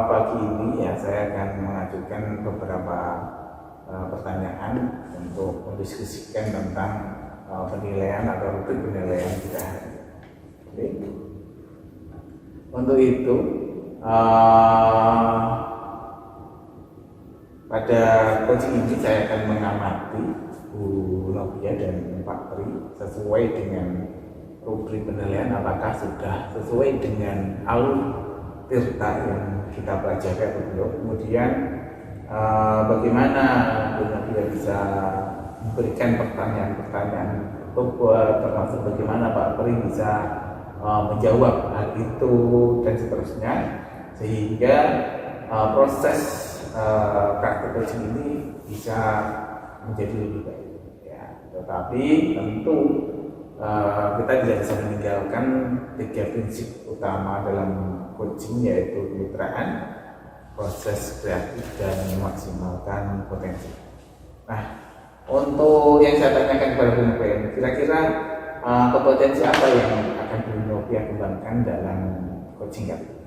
pagi ini ya saya akan mengajukan beberapa pertanyaan untuk mendiskusikan tentang penilaian atau rubrik penilaian kita. Oke. Untuk itu pada coaching ini saya akan mengamati Bu Novia dan Pak Pri sesuai dengan rubrik penilaian, apakah sudah sesuai dengan alur tirta yang kita pelajari atau belum. Kemudian bagaimana Bu Novia bisa memberikan pertanyaan-pertanyaan termasuk bagaimana Pak Pri bisa menjawab hal itu dan seterusnya, sehingga proses praktik coaching ini bisa menjadi lebih baik. Ya, tetapi tentu kita tidak bisa meninggalkan 3 prinsip utama dalam coaching, yaitu kemitraan, proses kreatif, dan memaksimalkan potensi. Nah, untuk yang saya tanyakan kepada Bu Novia, kira-kira kompetensi apa yang akan Bu Novia kembangkan dalam coaching kali ini?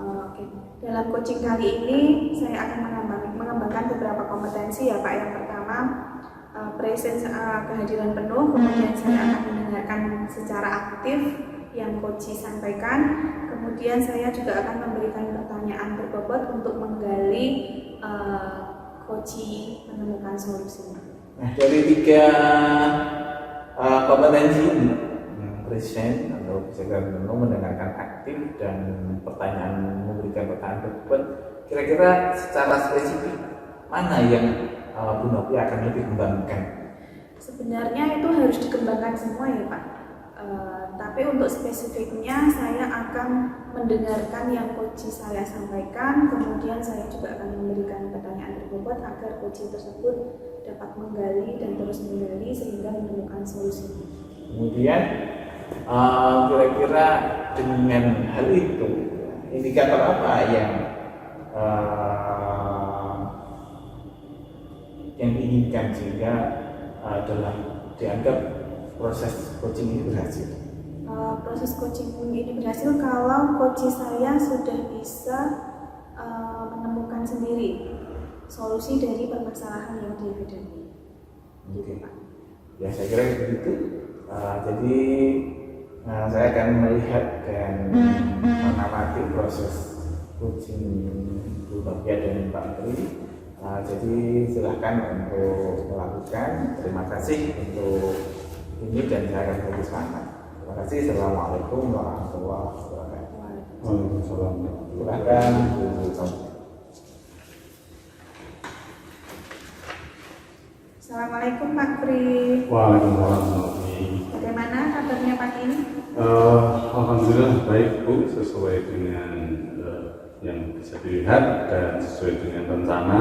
Oke. Dalam coaching kali ini saya akan mengembangkan beberapa kompetensi ya Pak. Yang pertama kehadiran penuh, kemudian saya akan mendengarkan secara aktif yang coach sampaikan, kemudian saya juga akan memberikan pertanyaan berbobot untuk menggali coach menemukan solusinya. Nah, dari 3 kompetensi ini, present atau kesadaran penuh, mendengarkan aktif, dan memberikan pertanyaan berbobot, kira-kira secara spesifik mana yang Bu Novi akan lebih kembangkan? Sebenarnya itu harus dikembangkan semua ya Pak. Tapi untuk spesifiknya saya akan mendengarkan yang coach saya sampaikan, kemudian saya juga akan memberikan pertanyaan berbobot agar coach tersebut dapat menggali dan terus menggali sehingga menemukan solusi. Kemudian kira-kira dengan hal itu, indikator apa yang diinginkan sehingga dalam dianggap proses coaching ini berhasil? Proses coaching ini berhasil kalau coach saya sudah bisa menemukan sendiri solusi dari permasalahan yang dihadapi. Oke, Pak. Ya, saya kira begitu. Jadi saya akan melihat dan mengamati proses coaching Bu Novia dan Pak Tri. Jadi silahkan untuk melakukan. Terima kasih untuk ini dan saya akan beri semangat. Terima kasih. Assalamualaikum warahmatullahi wabarakatuh. Waalaikumsalam. Silahkan Bu Novia. Assalamualaikum Pak Pri. Waalaikumsalam. Bagaimana kabarnya pagi ini? Alhamdulillah baik Bu, sesuai dengan yang bisa dilihat dan sesuai dengan rencana.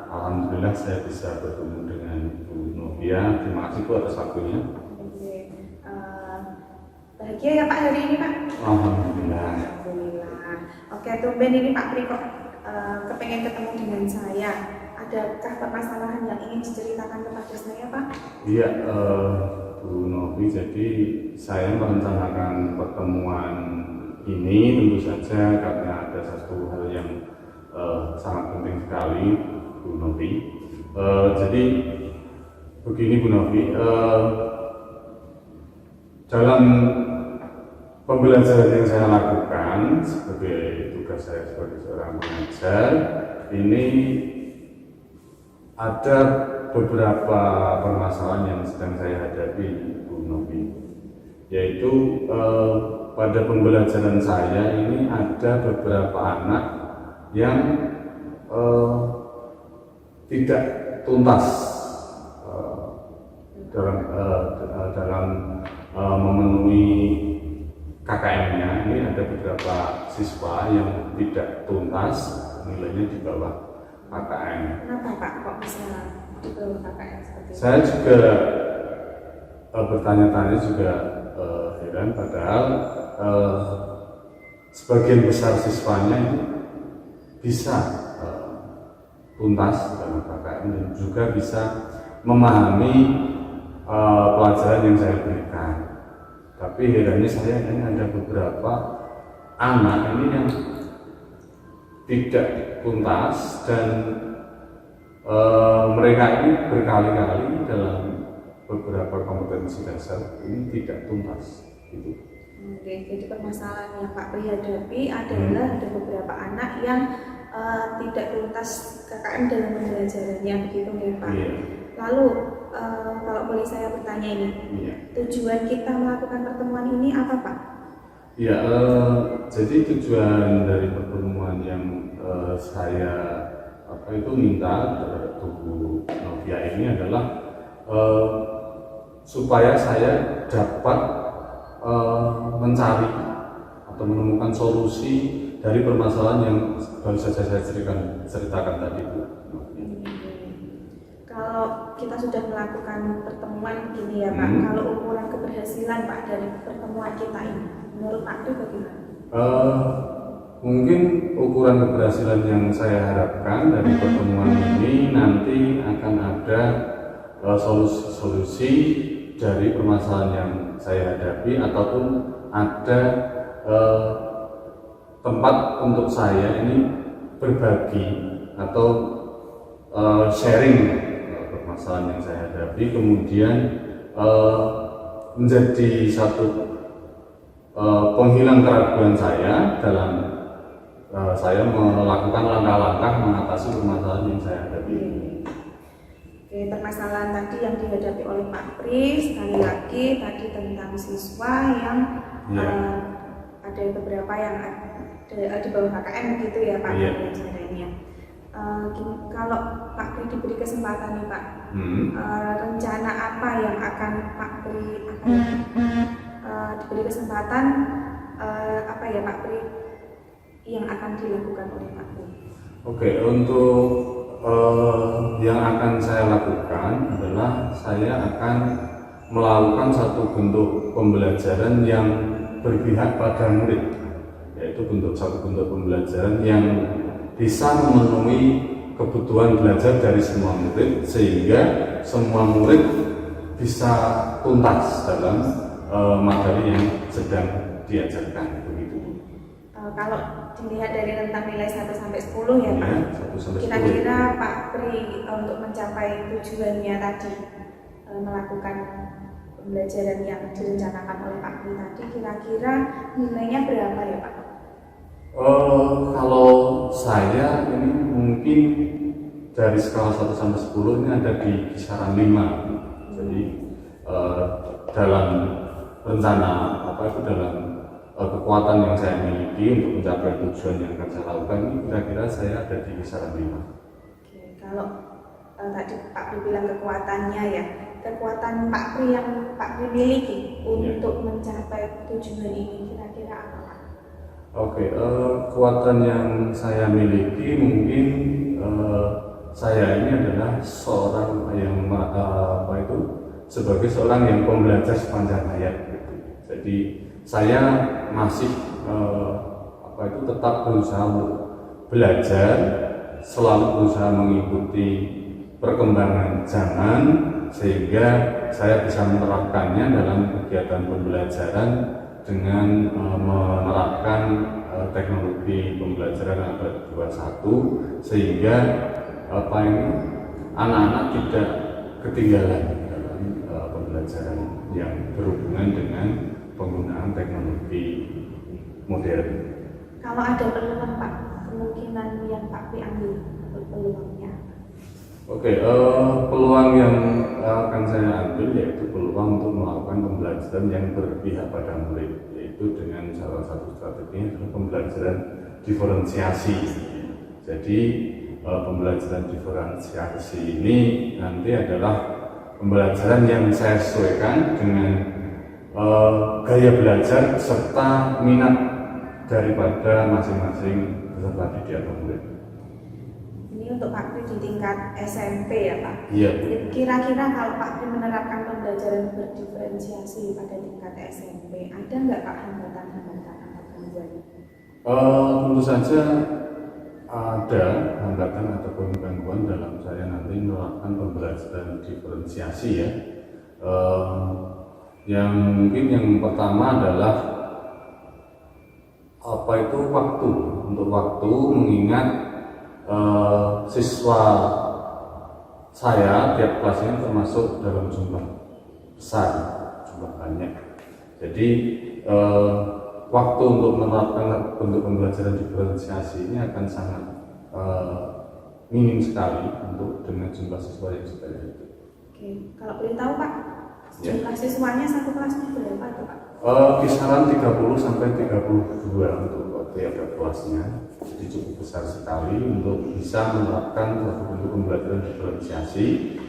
Alhamdulillah saya bisa bertemu dengan Bu Novia. Terima kasih Bu atas waktunya. Bahagia ya Pak hari ini Pak? Alhamdulillah. Alhamdulillah. Oke, tumben ini Pak Pri kok kepengen ketemu dengan saya. Adakah permasalahan yang ingin diceritakan kepada saya Pak? Iya, Bu Novi, jadi saya merencanakan pertemuan ini tentu saja karena ada satu hal yang sangat penting sekali, Bu Novi. Jadi begini Bu Novi, dalam pembelajaran yang saya lakukan sebagai tugas saya sebagai seorang pengajar, ini ada beberapa permasalahan yang sedang saya hadapi Bu Novi, yaitu pada pembelajaran saya ini ada beberapa anak yang tidak tuntas dalam memenuhi KKM-nya. Ini ada beberapa siswa yang tidak tuntas, nilainya di bawah KKM. Kenapa Pak kok bisa di bawah KKM seperti itu? Saya juga bertanya-tanya juga heran, padahal sebagian besar siswanya itu bisa tuntas dalam KKM dan juga bisa memahami pelajaran yang saya berikan. Tapi herannya saya ini ada beberapa anak ini yang tidak tuntas dan mereka ini berkali-kali dalam beberapa kompetensi dasar ini tidak tuntas gitu. Oke, jadi permasalahan yang Pak Pri hadapi adalah ada beberapa anak yang tidak tuntas KKM dalam pembelajarannya, begitu ya Pak? Iya. Lalu kalau boleh saya bertanya ini, Iya. tujuan kita melakukan pertemuan ini apa Pak? Ya, jadi tujuan dari pertemuan yang saya minta terhadap Bu Novia ini adalah supaya saya dapat mencari atau menemukan solusi dari permasalahan yang baru saja saya ceritakan tadi Bu. Kalau kita sudah melakukan pertemuan begini ya Pak, kalau ukuran keberhasilan Pak dari pertemuan kita ini, menurut Pak itu bagaimana? Mungkin ukuran keberhasilan yang saya harapkan dari pertemuan ini nanti akan ada solusi dari permasalahan yang saya hadapi, ataupun ada tempat untuk saya ini berbagi atau sharing permasalahan yang saya hadapi, kemudian menjadi satu penghilang keraguan saya dalam saya melakukan langkah-langkah mengatasi permasalahan yang saya hadapi. Oke, permasalahan tadi yang dihadapi oleh Pak Pri, sekali lagi tadi tentang siswa yang ada beberapa yang ada di bawah KKM begitu ya Pak pelajarannya. Kalau Pak Pri diberi kesempatan nih Pak, rencana apa yang akan Pak Pri diberi kesempatan apa ya Pak Pri yang akan dilakukan oleh Pak Pri? Oke, untuk yang akan saya lakukan adalah saya akan melakukan satu bentuk pembelajaran yang berpihak pada murid, yaitu satu bentuk pembelajaran yang bisa memenuhi kebutuhan belajar dari semua murid sehingga semua murid bisa tuntas dalam materi yang sedang diajarkan begitu. Kalau dilihat dari rentang nilai 1 sampai 10 ya Pak, 1 sampai 10. Kira-kira Pak Pri untuk mencapai tujuannya tadi melakukan pembelajaran yang direncanakan oleh Pak Pri tadi, kira-kira nilainya berapa ya Pak? Kalau saya ini mungkin dari skala 1 sampai 10 ini ada di kisaran 5. Jadi dalam rencana dalam kekuatan yang saya miliki untuk mencapai tujuan yang akan saya lakukan ini kira-kira saya ada di kisaran 5. Oke, kalau tadi Pak Pri bilang kekuatannya ya, kekuatan Pak Pri yang Pak Pri miliki untuk mencapai tujuan ini kira-kira apa Pak? Oke, kekuatan yang saya miliki mungkin saya ini adalah seorang yang sebagai seorang yang pembelajar sepanjang hayat gitu. Jadi saya masih tetap berusaha untuk belajar, selalu berusaha mengikuti perkembangan zaman sehingga saya bisa menerapkannya dalam kegiatan pembelajaran dengan menerapkan teknologi pembelajaran abad 21 sehingga anak-anak tidak ketinggalan dalam pembelajaran yang berhubungan dengan penggunaan teknologi modern. Kalau ada peluang Pak, kemungkinan yang Pak Pri ambil peluangnya? Oke, peluang yang akan saya ambil yaitu peluang untuk melakukan pembelajaran yang berpihak pada murid, yaitu dengan salah satu strateginya adalah pembelajaran diferensiasi. Jadi pembelajaran diferensiasi ini nanti adalah pembelajaran yang saya sesuaikan dengan gaya belajar serta minat daripada masing-masing peserta didik atau murid. Ini untuk Pak Pri di tingkat SMP ya Pak? Iya. Kira-kira kalau Pak Pri menerapkan pembelajaran berdiferensiasi pada tingkat SMP, ada nggak Pak hambatan-hambatan atau gangguan? Tentu saja ada hambatan ataupun gangguan dalam saya nanti menerapkan pembelajaran diferensiasi ya. Yang mungkin yang pertama adalah waktu. Untuk waktu mengingat siswa saya tiap kelasnya termasuk dalam jumlah besar, jumlah banyak. Jadi waktu untuk menerapkan bentuk pembelajaran diferensiasi ini akan sangat minim sekali untuk dengan jumlah siswa yang sebanyak itu. Oke, kalau boleh tahu Pak, jumlah siswanya satu kelasnya berapa tuh Pak? Kisaran 30 sampai 32 untuk tiap kelasnya. Jadi cukup besar sekali untuk bisa menerapkan suatu bentuk pembelajaran diferensiasi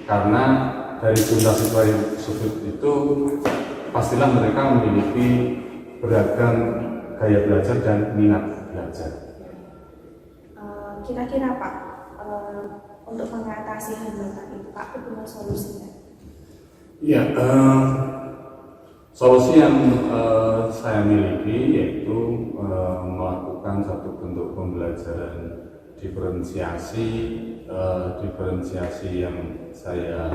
karena dari jumlah siswa yang tersebut itu pastilah mereka memiliki beragam gaya belajar dan minat belajar. Kira-kira Pak, untuk mengatasi hambatan itu Pak, punya solusinya? Iya, solusi yang saya miliki yaitu melakukan satu bentuk pembelajaran diferensiasi yang saya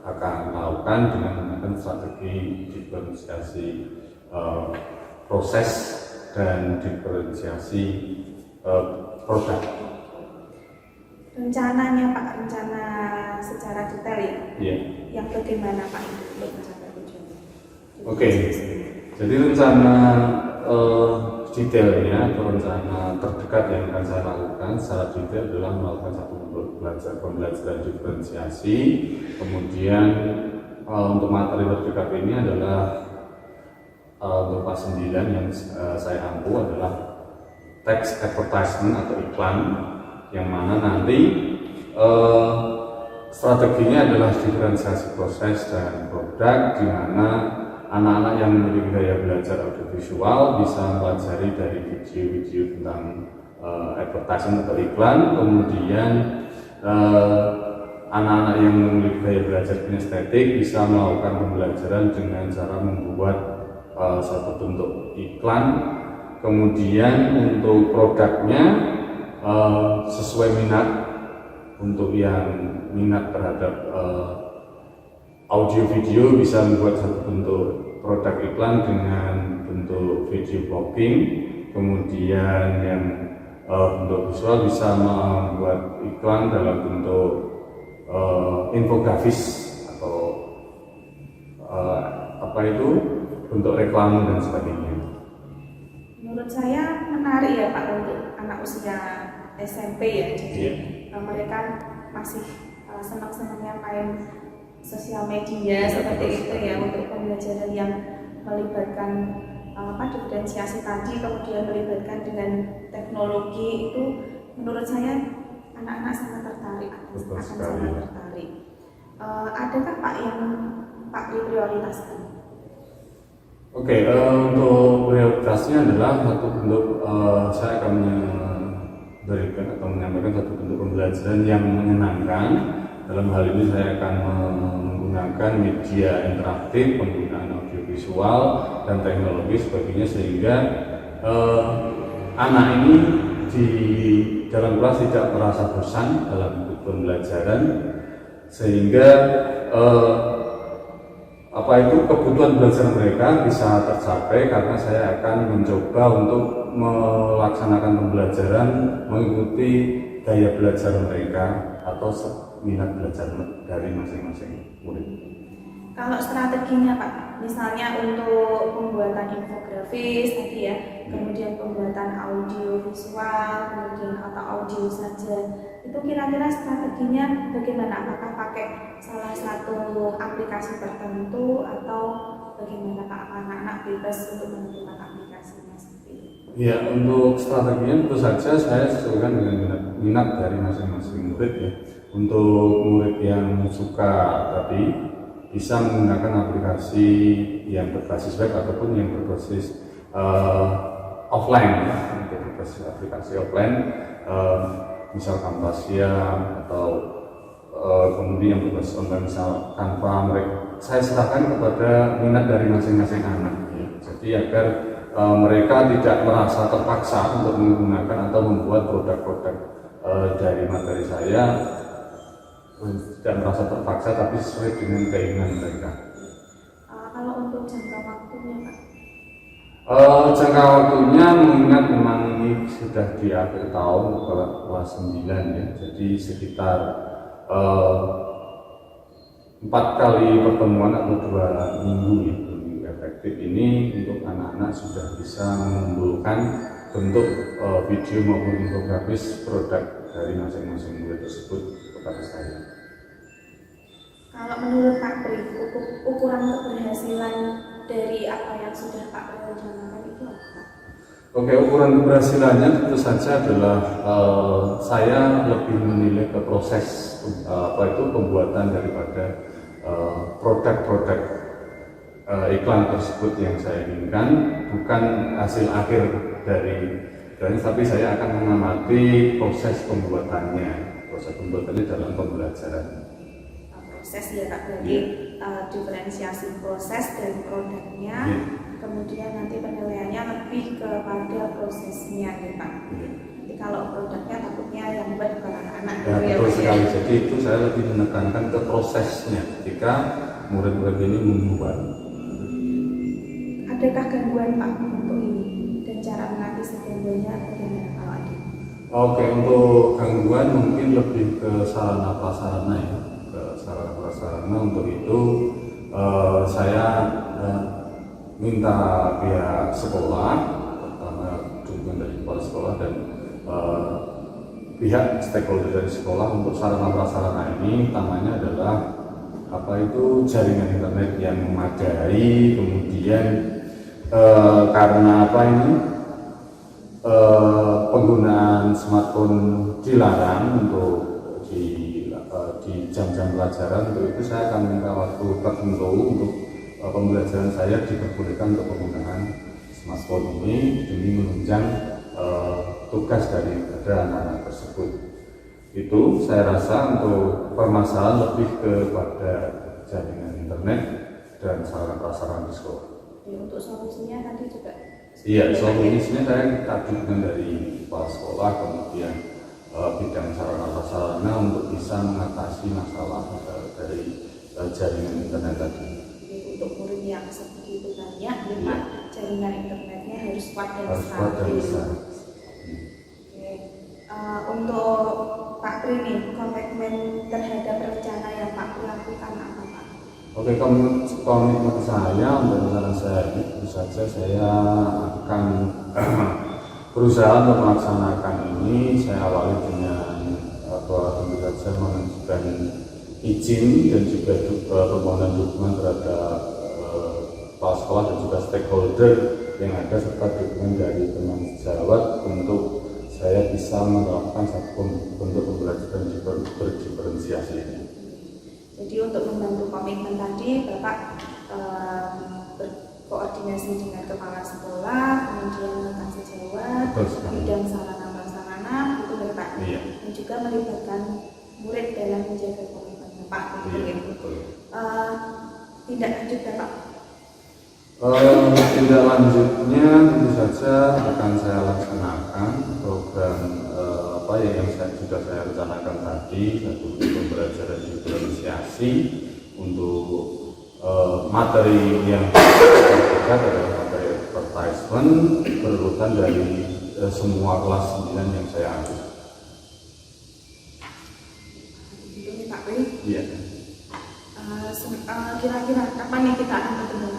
akan lakukan dengan menggunakan strategi diferensiasi proses dan diferensiasi produk. Rencananya Pak, rencana secara detail ya. Iya. Yang bagaimana Pak untuk mencapai tujuannya? Oke. Jadi rencana detailnya atau rencana terdekat yang akan saya lakukan secara detail adalah melakukan satu pembelajaran diferensiasi. Kemudian untuk materi terdekat ini adalah untuk kelas 9 yang saya ampu adalah text advertisement atau iklan, yang mana nanti strateginya adalah diferensiasi proses dan produk, di mana anak-anak yang memiliki gaya belajar audiovisual bisa mempelajari dari video-video tentang advertisement atau iklan. Kemudian anak-anak yang memiliki gaya belajar kinestetik bisa melakukan pembelajaran dengan cara membuat suatu bentuk iklan. Kemudian untuk produknya sesuai minat. Untuk yang minat terhadap audio video bisa membuat satu bentuk produk iklan dengan bentuk video blogging. Kemudian yang bentuk visual bisa membuat iklan dalam bentuk infografis atau bentuk reklame dan sebagainya. Menurut saya menarik ya Pak untuk anak usia SMP ya. Jadi mereka masih senang-senangnya main sosial media seperti itu ya, untuk pembelajaran yang melibatkan diferensiasi tadi, kemudian melibatkan dengan teknologi, itu menurut saya anak-anak sangat tertarik, akan sangat tertarik. Adakah Pak yang Pak prioritaskan? Oke, untuk prioritasnya adalah satu bentuk saya akan berikan atau menyampaikan satu bentuk pembelajaran yang menyenangkan. Dalam hal ini saya akan menggunakan media interaktif, penggunaan audiovisual dan teknologi sebagainya, sehingga anak ini di dalam kelas tidak merasa bosan dalam pembelajaran, sehingga kebutuhan belajar mereka bisa tercapai, karena saya akan mencoba untuk melaksanakan pembelajaran mengikuti gaya belajar mereka atau minat belajar dari masing-masing murid. Kalau strateginya Pak, misalnya untuk pembuatan infografis tadi ya, kemudian pembuatan audio visual, kemudian atau audio saja, itu kira-kira strateginya bagaimana? Apakah pakai salah satu aplikasi tertentu atau bagaimana Pak? Anak-anak bebas untuk menentukan aplikasinya sendiri? Ya, untuk strateginya tentu saja saya sesuaikan dengan minat dari masing-masing murid ya. Untuk murid yang suka tadi bisa menggunakan aplikasi yang berbasis web ataupun yang berbasis offline ya. Untuk berbasis aplikasi offline misal Camtasia atau kemudian yang berbasis online misal Canva, saya serahkan kepada minat dari masing-masing anak ya. Jadi agar mereka tidak merasa terpaksa untuk menggunakan atau membuat produk-produk dari materi saya, tidak merasa terpaksa tapi sesuai dengan keinginan mereka. Kalau untuk jangka waktunya Pak? Jangka waktunya mengingat memang ini sudah di akhir tahun kelas 9 ya, jadi sekitar 4 kali pertemuan atau 2 minggu ya, lebih efektif ini untuk anak-anak sudah bisa mengumpulkan bentuk video maupun infografis produk dari masing-masing murid tersebut kepada saya. Kalau menurut Pak Pri, ukuran keberhasilan dari apa yang sudah Pak Pri rencanakan itu apa? Oke, ukuran keberhasilannya tentu saja adalah saya lebih menilai ke proses pembuatan daripada produk-produk iklan tersebut yang saya inginkan, bukan hasil akhir dari iklan, tapi saya akan mengamati proses pembuatannya dalam pembelajaran. Proses ya Pak, berarti diferensiasi proses dari produknya, kemudian nanti penilaiannya lebih kepada prosesnya ya Pak. Nanti kalau produknya takutnya yang buat bukan anak-anak ya, betul sekali. Jadi itu saya lebih menekankan ke prosesnya ketika murid-murid ini membuat. Adakah gangguan Pak untuk ini dan cara mengatasi gangguannya bagaimana kalau ada? Oke, untuk gangguan mungkin lebih ke sarana prasarana ya, ke sarana prasarana. Untuk itu saya minta pihak sekolah, pertama dukungan dari kepala sekolah dan pihak stakeholder dari sekolah untuk sarana prasarana ini. Utamanya adalah jaringan internet yang memadai, kemudian karena penggunaan smartphone dilarang untuk di jam-jam pelajaran. Untuk itu saya akan minta waktu tertentu untuk pembelajaran saya diperbolehkan untuk penggunaan smartphone ini demi menunjang tugas dari anak-anak tersebut. Itu saya rasa untuk permasalahan lebih kepada jaringan internet dan sarana prasarana di sekolah. Ya, untuk solusinya tadi juga. Iya, solusinya saya ajukan dari kepala sekolah, kemudian bidang sarana prasarana untuk bisa mengatasi masalah dari jaringan internet tadi. Untuk murid yang sebegitu banyak, Pak, jaringan internetnya harus kuat dan stabil. Untuk Pak Pri nih, komitmen terhadap rencana yang Pak Pri lakukan apa Pak? Oke, komitmen saya untuk rencana saya itu saja saya akan berusaha untuk melaksanakan ini. Saya awali dengan tentu saja mengajukan izin dan juga permohonan dukungan terhadap kepala sekolah dan juga stakeholder yang ada, serta dukungan dari penanggung jawab untuk saya bisa menerapkan satu bentuk pembelajaran berdiferensiasi ini. Jadi untuk membantu komitmen tadi, Bapak berkoordinasi dengan kepala sekolah, kemudian mengasih jawab, bidang sarana prasarana, itu ya Pak. Iya. Dan juga melibatkan murid dalam menjaga komitmen Bapak. Iya, betul. Tidak lanjut Bapak. Tindak lanjutnya tentu saja akan saya laksanakan program yang sudah saya rencanakan tadi, satu pembelajaran diferensiasi untuk materi yang dekat adalah materi advertisement berurutan dari semua kelas 9 yang saya ambil. Itu nih Pak Pri. Iya. Kira-kira kapan nih kita akan bertemu?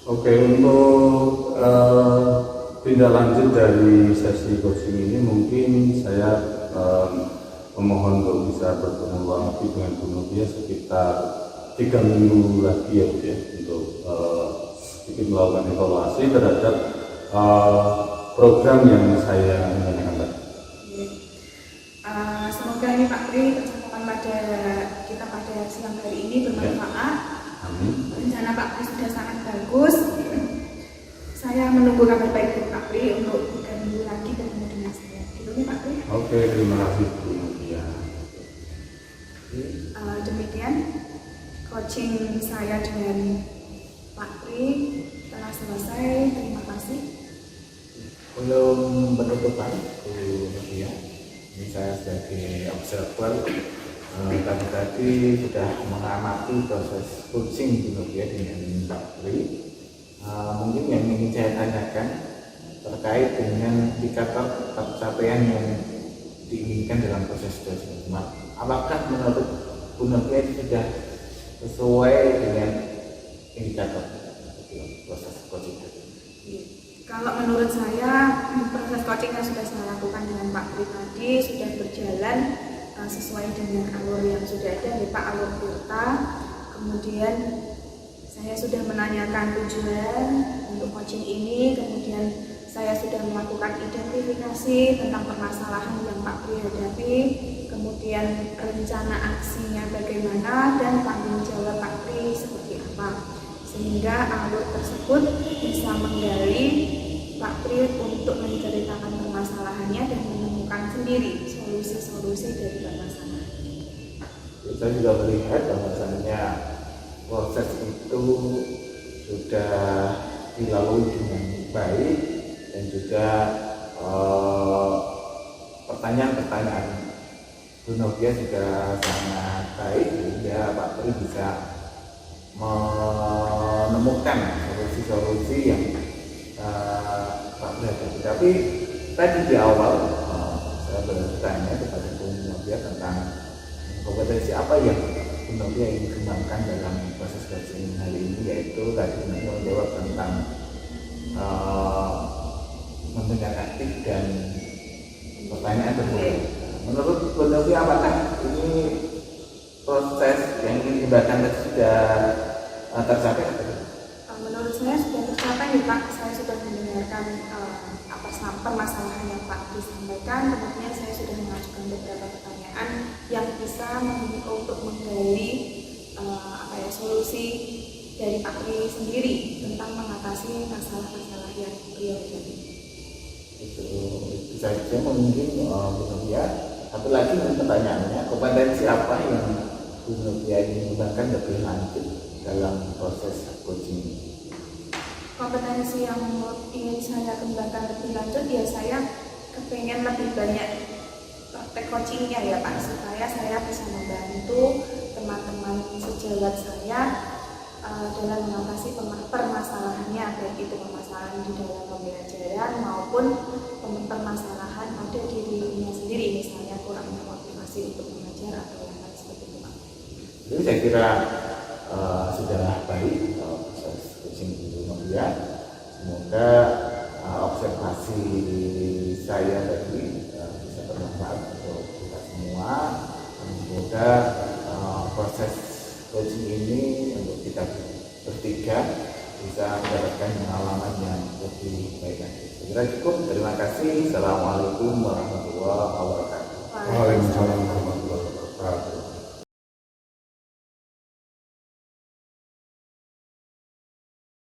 Oke, untuk tindak lanjut dari sesi coaching ini mungkin saya memohon untuk bisa bertemu lagi dengan Bu Novia sekitar 3 minggu lagi ya Bu ya, untuk sedikit melakukan evaluasi terhadap program yang saya menyampaikan tadi. Semoga ini Pak Pri percakapan kita pada siang hari ini bermanfaat. Amin. Rencana Pak Pri sudah sangat bagus. Saya menunggu kabar baik dari Pak Pri untuk 3 minggu lagi bertemu dengan saya. Gitu nih Pak Pri. Oke, terima kasih Bu Novia. Demikian coaching saya dengan Pak Pri telah selesai. Terima kasih. Belum penutupan Bu Novia. Ini saya sebagai observer tadi sudah mengamati proses coaching Bu Novia dengan Pak Pri. Mungkin yang ingin saya tanyakan terkait dengan indikator capaian yang diinginkan dalam proses coaching. Apakah menurut Bu Novia itu sudah sesuai dengan indikator proses coaching tadi? Kalau menurut saya proses coaching yang sudah saya lakukan dengan Pak Pri tadi sudah berjalan sesuai dengan alur yang sudah ada di Pak, alur Tirta. Kemudian saya sudah menanyakan tujuan untuk coaching ini, kemudian saya sudah melakukan identifikasi tentang permasalahan yang Pak Pri hadapi, kemudian rencana aksinya bagaimana dan tanggung jawab Pak Pri seperti apa, sehingga alur tersebut bisa menggali Pak Pri untuk menceritakan permasalahannya dan menemukan sendiri solusi-solusi dari permasalahan. Saya juga melihat bahwasannya proses itu sudah dilalui dengan baik dan juga pertanyaan-pertanyaan Bu Novia juga sangat baik sehingga Pak Pri bisa menemukan solusi-solusi yang Pak Pri hadapi. Tapi tadi di awal saya bertanya kepada Bu Novia tentang kompetensi apa yang Bu Bu Novia ingin kembangkan dalam proses coaching hari ini, yaitu tadi Bu Novia menjawab tentang mendengar aktif dan pertanyaan terbuka. Menurut Bu Novia, apakah ini proses yang ingin dikembangkan sudah tercapai atau tidak? Menurut saya sudah tercapai nih Pak. Saya sudah mendengarkan permasalahan yang Pak disampaikan, kemudian saya sudah mengajukan beberapa pertanyaan yang bisa untuk menggali solusi dari Pak Tri sendiri tentang mengatasi masalah-masalah yang beliau hadapi. Itu saja mungkin Bu Novia. Satu lagi pertanyaannya, kompetensi apa yang Bu Novia ingin mengembangkan lebih lanjut dalam proses coaching ini? Kompetensi yang ingin saya kembangkan lebih lanjut, ya saya kepengen lebih banyak praktek coachingnya ya Pak, supaya saya bisa membantu teman-teman sejawat saya dalam mengatasi permasalahannya, baik itu permasalahan di dalam pembelajaran maupun permasalahan ada di dirinya sendiri, misalnya kurangnya motivasi untuk belajar atau yang lain seperti itu Pak. Jadi saya kira sudah baik proses coaching Bu Novia. Semoga observasi saya tadi bisa bermanfaat untuk kita semua, dan semoga proses coaching ini untuk kita bertiga bisa mendapatkan pengalaman yang lebih baik lagi. Saya kira cukup. Terima kasih. Assalamualaikum warahmatullahi wabarakatuh. Waalaikumsalam warahmatullahi wabarakatuh.